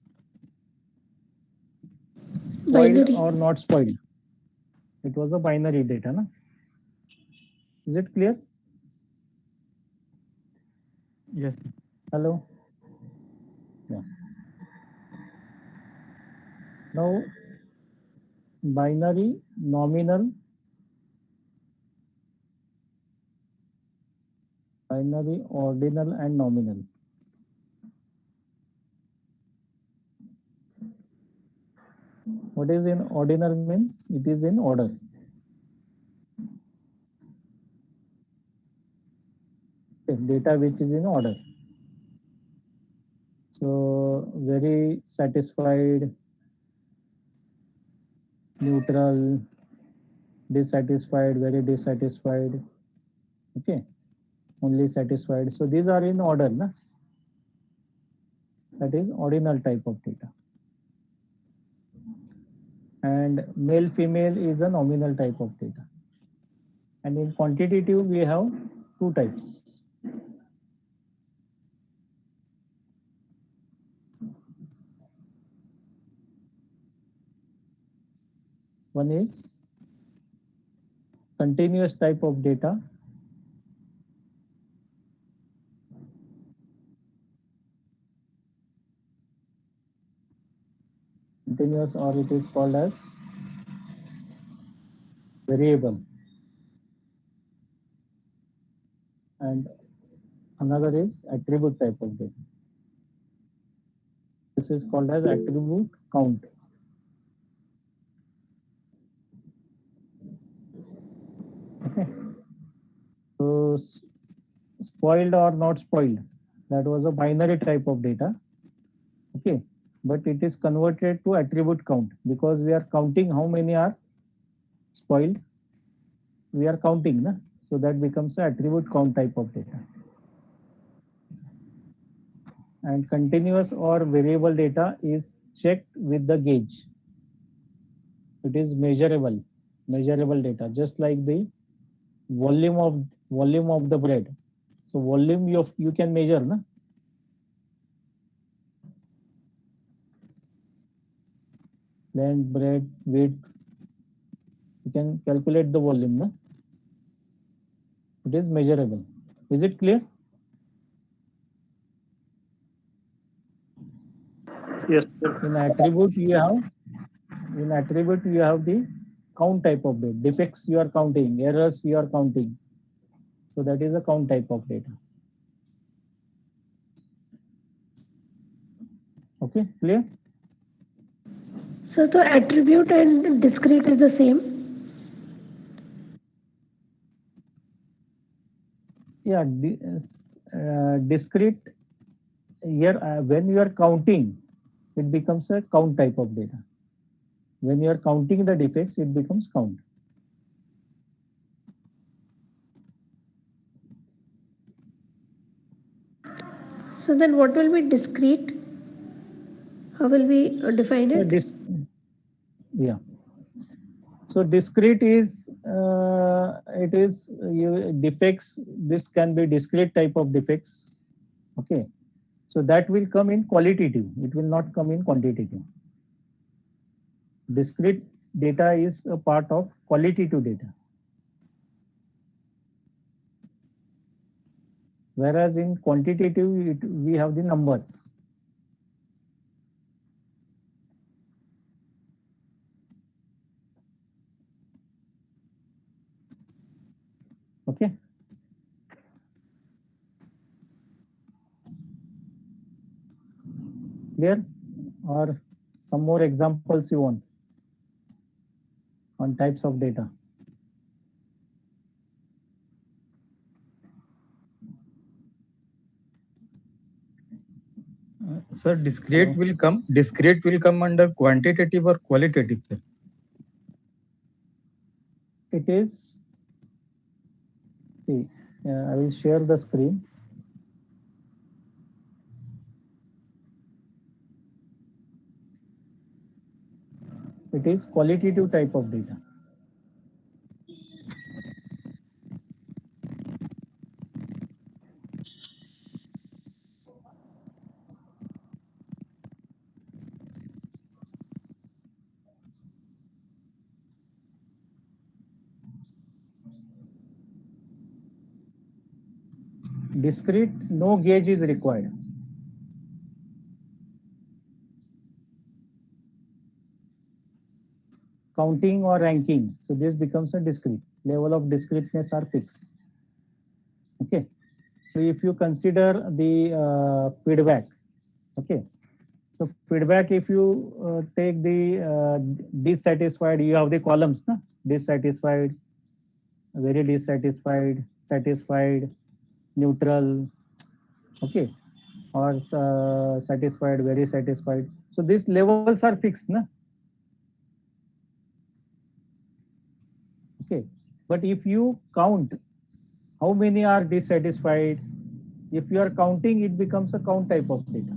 Spoiled Binary. or not spoiled? It was a binary data. Na? Is it clear? Yes. Hello? Yeah. Now, binary, nominal, binary, ordinal, and nominal. What is in ordinal means? It is in order. Okay, data which is in order. So very satisfied, neutral, dissatisfied, very dissatisfied. Okay, only satisfied. So these are in order. Na? That is ordinal type of data. And male female is a nominal type of data. And in quantitative, we have two types. One is continuous type of data. Continuous, or it is called as variable. And another is attribute type of data. This is called as attribute count. Okay. So spoiled or not spoiled, that was a binary type of data. Okay, but it is converted to attribute count because we are counting how many are spoiled, we are counting, na? So that becomes an attribute count type of data. And continuous or variable data is checked with the gauge. It is measurable data, just like the volume of the bread. So volume you can measure, na? Length, breadth, width. You can calculate the volume, na? It is measurable. Is it clear? Yes, sir. In attribute you have the count type of data. Defects you are counting, errors you are counting. So that is a count type of data. Okay, clear? So the attribute and discrete is the same. Yeah, discrete here when you are counting, it becomes a count type of data. When you are counting the defects, it becomes count. So then what will be discrete? How will we define it? Yeah. So discrete is defects. This can be discrete type of defects. Okay. So that will come in qualitative. It will not come in quantitative. Discrete data is a part of qualitative data. Whereas in quantitative, we have the numbers. Okay. Clear? Or some more examples you want on types of data? Sir, discrete will come under quantitative or qualitative, sir? It is, see, I will share the screen. It is qualitative type of data. Discrete, no gauge is required. Counting or ranking. So this becomes a discrete. Level of discreteness are fixed. Okay. So if you consider the feedback, okay. So feedback, if you take the dissatisfied, you have the columns, na? Dissatisfied, very dissatisfied, satisfied, neutral, okay, or satisfied, very satisfied. So these levels are fixed, na? Okay, but if you count how many are dissatisfied, if you are counting, it becomes a count type of data.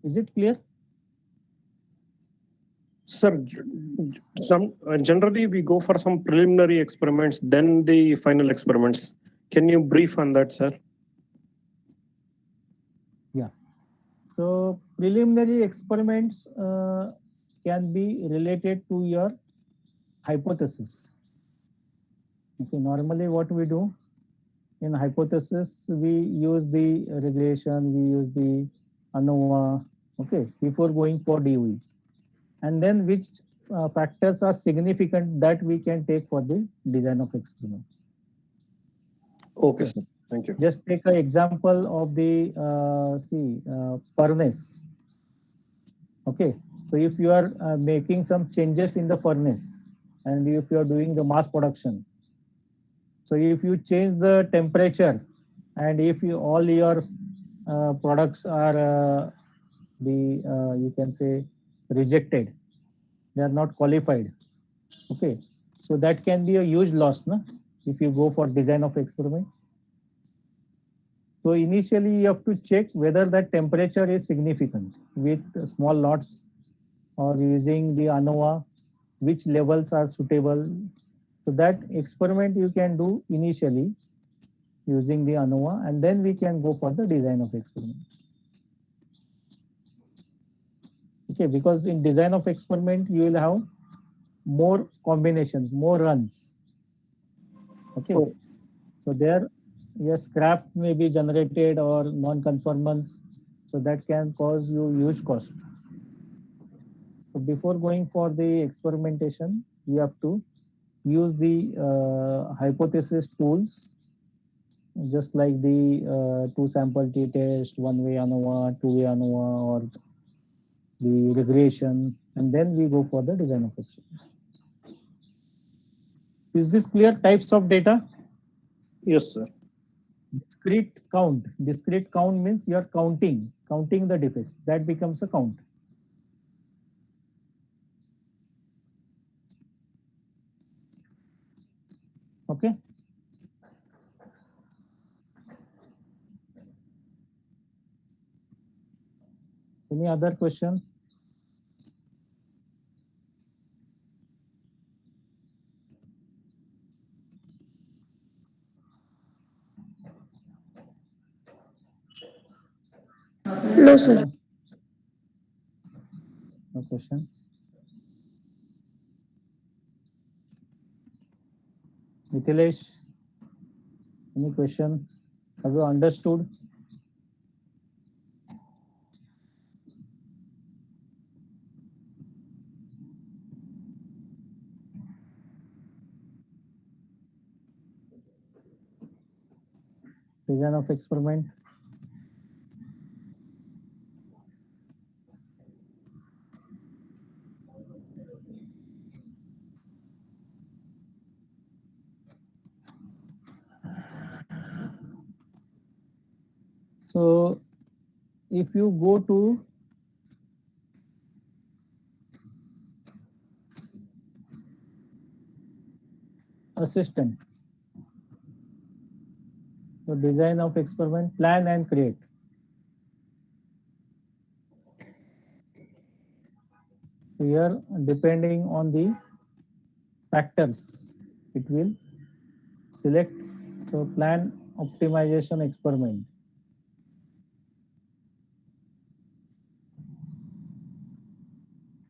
Is it clear? Sir, generally we go for some preliminary experiments, then the final experiments. Can you brief on that, sir? Yeah. So preliminary experiments can be related to your hypothesis. Okay, normally what we do in hypothesis, we use the regression, we use the ANOVA, okay, before going for DOE. And then which factors are significant that we can take for the design of experiment. Okay, sir. Thank you. Just take an example of the furnace. Okay, so if you are making some changes in the furnace and if you are doing the mass production, so if you change the temperature and if all your products are the you can say rejected, they are not qualified. Okay, so that can be a huge loss, no? If you go for design of experiment. So initially you have to check whether that temperature is significant with small lots or using the ANOVA, which levels are suitable. So that experiment you can do initially using the ANOVA, and then we can go for the design of experiment. Okay, because in design of experiment you will have more combinations, more runs. Okay, so there your scrap may be generated or non-conformance, so that can cause you huge cost. So before going for the experimentation, you have to use the hypothesis tools, just like the two sample t-test, one-way ANOVA, two-way ANOVA, or the regression, and then we go for the design of experiment. Is this clear? Types of data? Yes, sir. Discrete count. Discrete count means you are counting the defects. That becomes a count. Okay. Any other question? No, sir. No questions. Mithilesh, any question? Have you understood? Design of experiment. So if you go to assistant, so design of experiment, plan and create. So here, depending on the factors, it will select. So plan optimization experiment.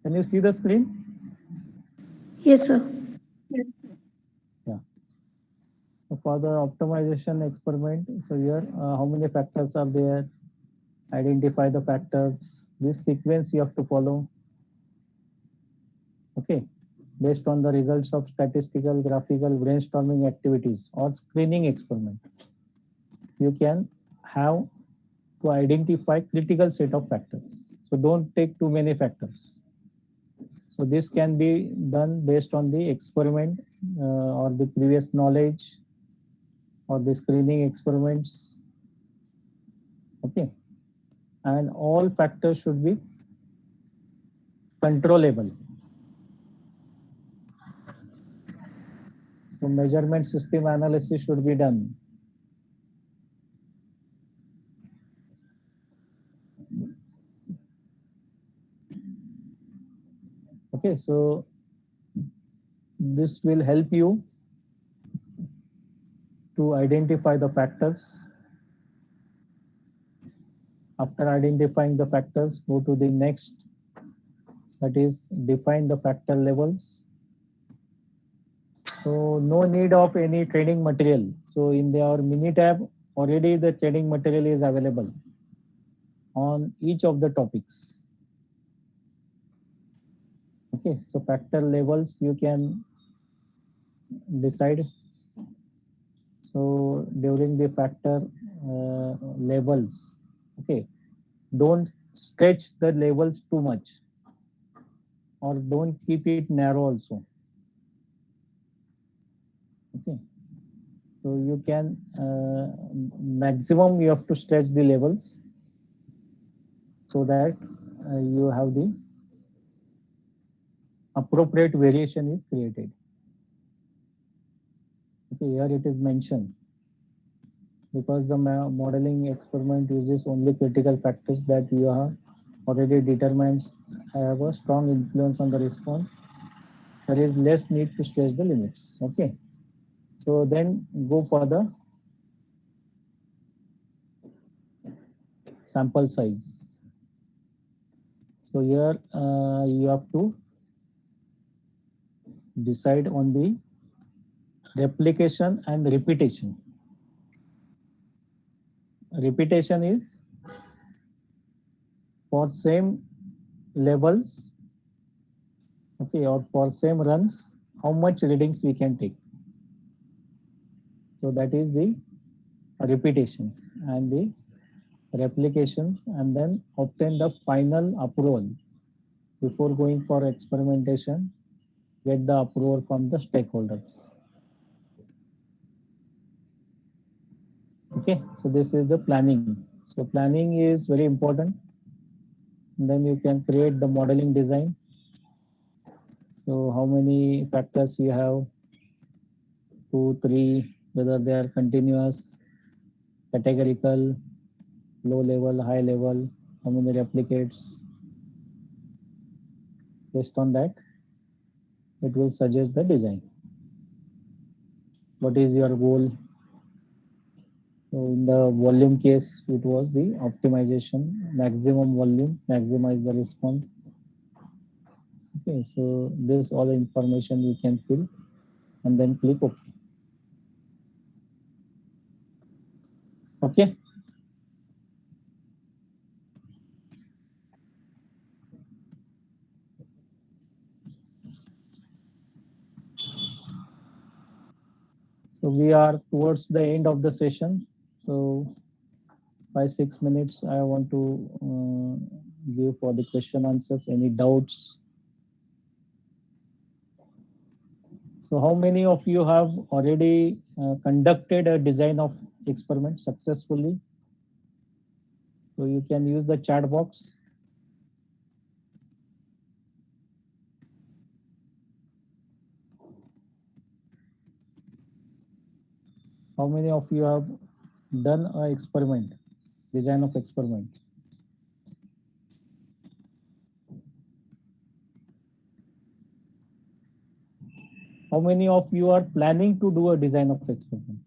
Can you see the screen? Yes, sir. Yeah. So for the optimization experiment, so here how many factors are there? Identify the factors. This sequence you have to follow. Okay. Based on the results of statistical, graphical, brainstorming activities or screening experiment, you can have to identify critical set of factors. So don't take too many factors. So this can be done based on the experiment or the previous knowledge or the screening experiments. Okay. And all factors should be controllable. So measurement system analysis should be done. Okay, so this will help you to identify the factors. After identifying the factors, go to the next, that is define the factor levels. So no need of any training material. So in our Minitab, already the training material is available on each of the topics. Okay, so factor levels you can decide. So during the factor levels, okay, don't stretch the levels too much or don't keep it narrow also. Okay, so you can maximum you have to stretch the levels. so that you have the appropriate variation is created. Okay, here it is mentioned because the modeling experiment uses only critical factors that you have already determined have a strong influence on the response. There is less need to stretch the limits. Okay, so then go for the sample size. So here you have to decide on the replication and repetition. Repetition is for same levels, okay, or for same runs, how much readings we can take. So that is the repetitions and the replications, and then obtain the final approval before going for experimentation, get the approval from the stakeholders. Okay, so this is the planning. So planning is very important. And then you can create the modeling design. So how many factors you have? 2, 3, whether they are continuous, categorical, low level, high level, how many replicates. Based on that, it will suggest the design. What is your goal? So in the volume case, it was the optimization, maximum volume, maximize the response. Okay, so this all the information you can fill and then click OK. Okay. So we are towards the end of the session. So 5-6 minutes I want to give for the question answers. Any doubts? So how many of you have already conducted a design of experiment successfully? So you can use the chat box. How many of you have done an experiment, design of experiment? How many of you are planning to do a design of experiment?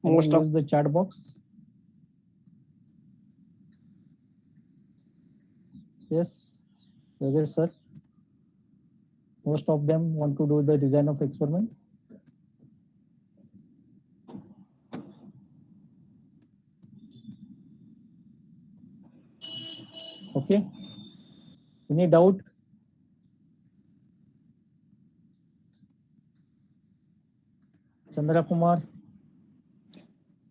Can Most you of use the chat box? Yes, yes, sir. Most of them want to do the design of experiment. Okay. Any doubt? Chandra Kumar,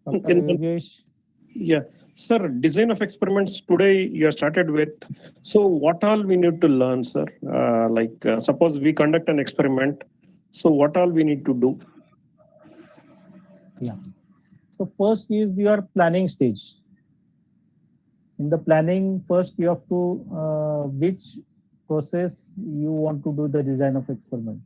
Dr. Yogesh. Yeah, sir, design of experiments today you have started with. So what all we need to learn, sir? Suppose we conduct an experiment. So what all we need to do? Yeah. So first is your planning stage. In the planning, first you have to which process you want to do the design of experiment.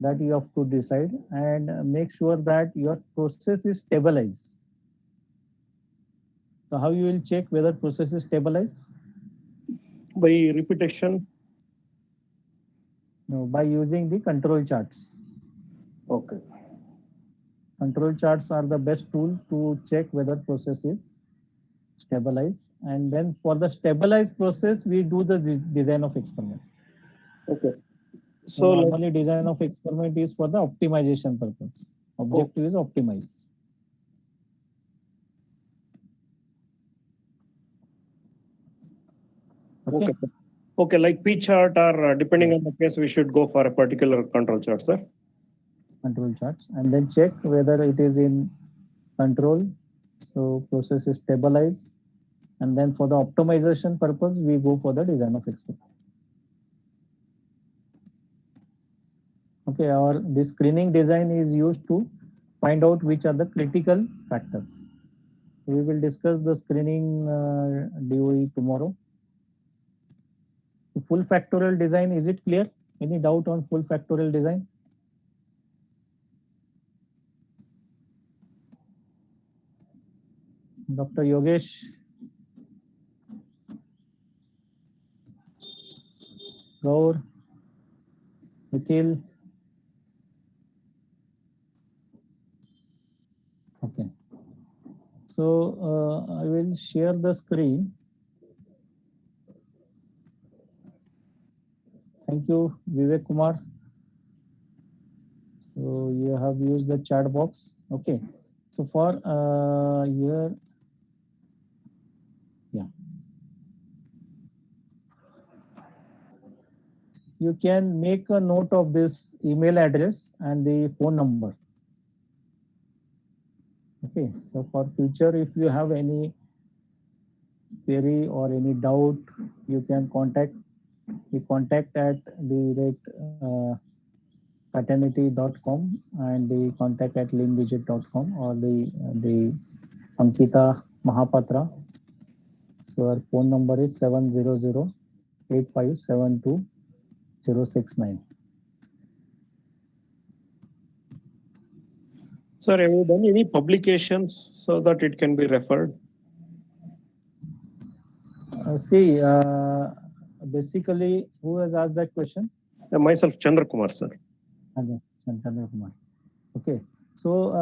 That you have to decide and make sure that your process is stabilized. So how you will check whether process is stabilized? By repetition? No, by using the control charts. Okay. Control charts are the best tool to check whether process is stabilized. And then for the stabilized process, we do the design of experiment. Okay. So normally design of experiment is for the optimization purpose. Objective is optimize. Okay. Okay, like P chart or depending on the case, we should go for a particular control chart, sir. Control charts, and then check whether it is in control. So process is stabilized. And then for the optimization purpose, we go for the design of experiment. Okay, or this screening design is used to find out which are the critical factors. We will discuss the screening DOE tomorrow. The full factorial design, is it clear? Any doubt on full factorial design? Dr. Yogesh, Gaur, Nikhil. Okay. So I will share the screen. Thank you, Vivek Kumar. So you have used the chat box. Okay. So for here, yeah. You can make a note of this email address and the phone number. Okay. So for future, if you have any query or any doubt, you can contact the contact at the paternity.com and the contact at limdigit.com or the Ankita Mahapatra. So our phone number is 700-8572-069. Sir, have you done any publications so that it can be referred? Basically, who has asked that question? Myself, Chandra Kumar, sir. Chandra Kumar. Okay. So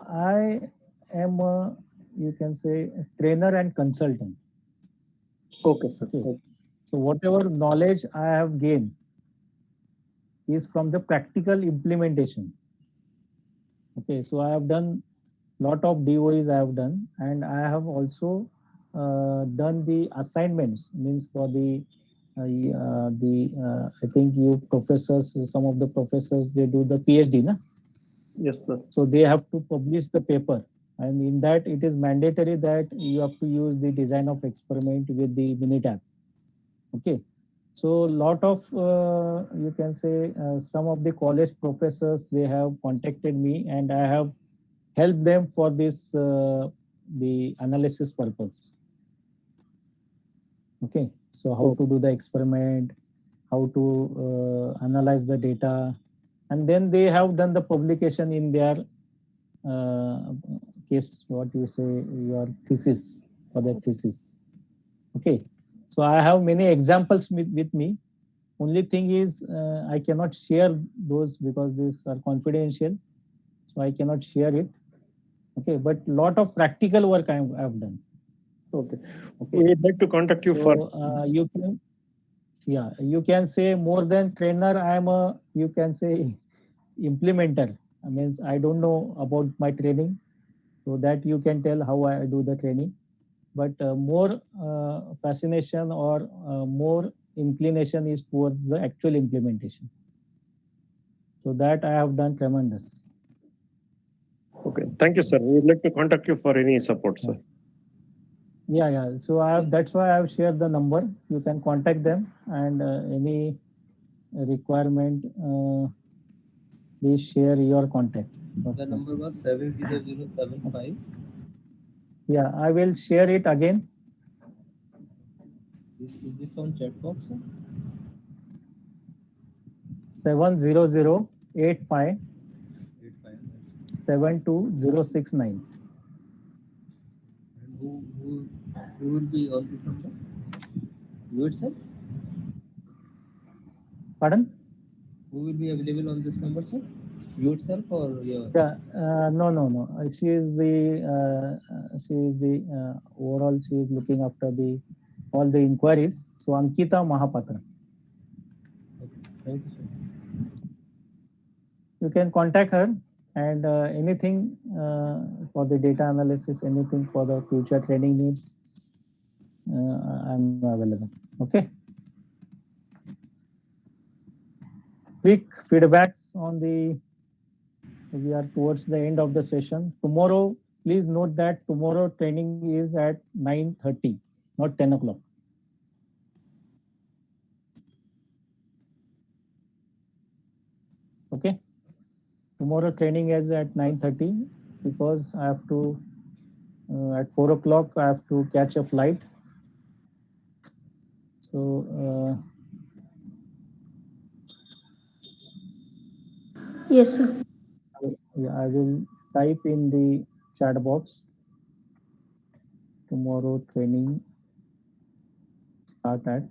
I am you can say a trainer and consultant. Okay, sir. Okay. So whatever knowledge I have gained is from the practical implementation. Okay, so I have done lot of DOEs I have done, and I have also done the assignments, means for the I think you professors, some of the professors, they do the PhD, na? Yes, sir. So they have to publish the paper, and in that it is mandatory that you have to use the design of experiment with the Minitab. Okay. So lot of you can say some of the college professors, they have contacted me, and I have helped them for this the analysis purpose. Okay, so how to do the experiment, how to analyze the data, and then they have done the publication in their case, what you say, your thesis, for their thesis. Okay, so I have many examples with me. Only thing is I cannot share those because these are confidential, so I cannot share it. Okay, but lot of practical work I have done. Okay. We would like to contact you for. You can, yeah, you can say more than trainer. I am a, you can say, implementer. I means I don't know about my training, so that you can tell how I do the training. But more fascination or more inclination is towards the actual implementation. So that I have done tremendous. Okay, thank you, sir. We would like to contact you for any support, sir. Yeah, yeah. So I have, that's why I have shared the number. You can contact them, and any requirement, please share your contact. The number was 70075. Yeah, I will share it again. Is this on chat box, sir? 70085 72069. Who will be on this number? You itself? Pardon? Who will be available on this number, sir? You itself or your? Yeah, no. She is the overall. She is looking after the all the inquiries. So Ankita Mahapatra. Okay. Thank you so much. You can contact her, and anything for the data analysis, anything for the future training needs, I'm available. Okay. Quick feedbacks on the. We are towards the end of the session. Tomorrow, please note that tomorrow training is at 9:30, not 10 o'clock. Okay. Tomorrow training is at 9:30 because I have to at 4 o'clock I have to catch a flight. So Yes, sir. yeah, I will type in the chat box. Tomorrow training start at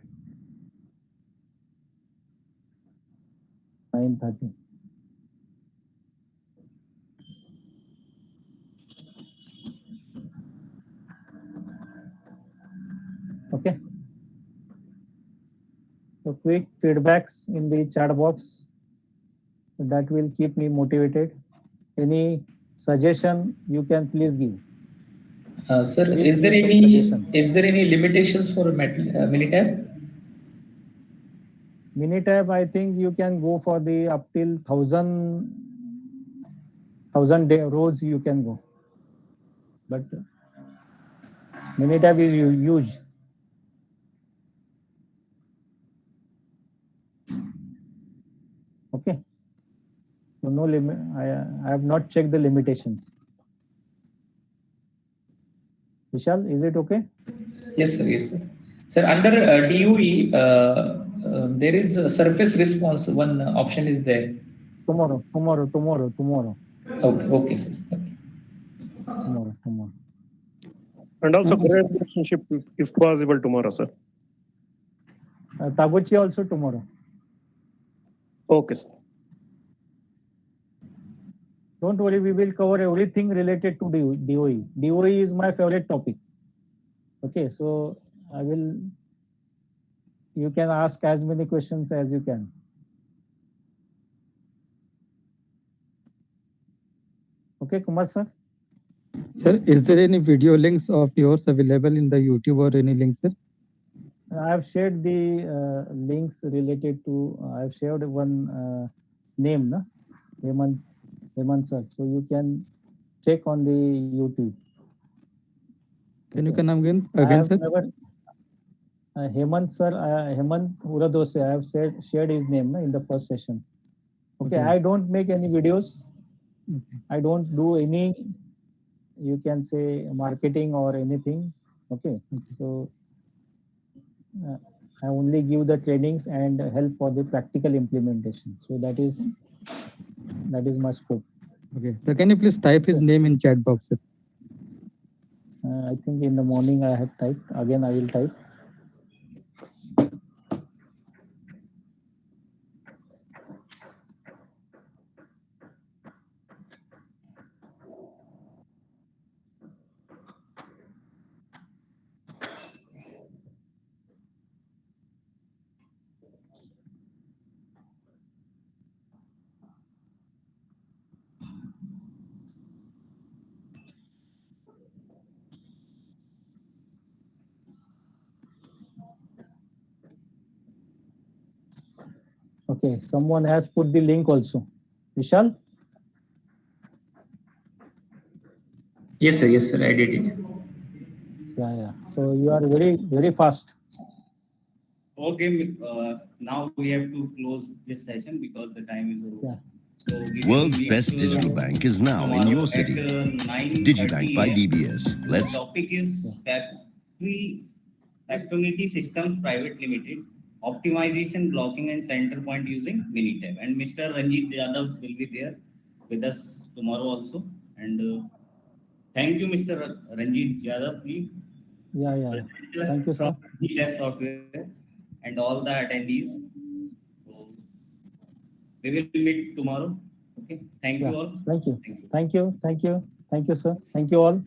9:30. Okay. So quick feedbacks in the chat box. That will keep me motivated. Any suggestion you can please give. Sir, Please give some suggestions. is there any limitations for Minitab? Minitab, I think you can go for the up till 1,000 rows you can go. But Minitab is huge. Okay. So no limit. I have not checked the limitations. Vishal, is it okay? Yes, sir. Yes, sir. Sir, under DOE, there is a surface response. One option is there. Tomorrow. Okay, okay, sir. Okay. Tomorrow. And also career relationship, if possible, tomorrow, sir. Taguchi also tomorrow. Okay, sir. Don't worry, we will cover everything related to DOE. DOE is my favorite topic. Okay, so you can ask as many questions as you can. Okay, Kumar sir? Sir, is there any video links of yours available in the YouTube or any links, sir? I have shared the links related to, I have shared one name, na? Hemant sir. So you can check on the YouTube. Can you come again, sir? Hemant sir, Hemant Uradose, I have shared his name na, in the first session. Okay, I don't make any videos. I don't do any, you can say, marketing or anything. Okay, so I only give the trainings and help for the practical implementation. So that is my scope. Okay, so can you please type his name in chat box, sir? I think in the morning I have typed. Again, I will type. Okay, someone has put the link also. Vishal? Yes, sir. Yes, sir. I did it. Yeah. So you are very fast. Okay, now we have to close this session because the time is over. Yeah. So we will World's meet, best digital bank is now in your city. at 9:30 Digibank by AM. DBS. Let's. The topic is Factority Systems Private Limited, optimization, blocking, and center point using Minitab. And Mr. Ranjit Yadav will be there with us tomorrow also. And thank you, Mr. Ranjit Yadav. Please. Yeah. Thank you, sir. Minitab software and all the attendees. So we will meet tomorrow. Okay. Thank you all. Thank you, sir. Thank you all.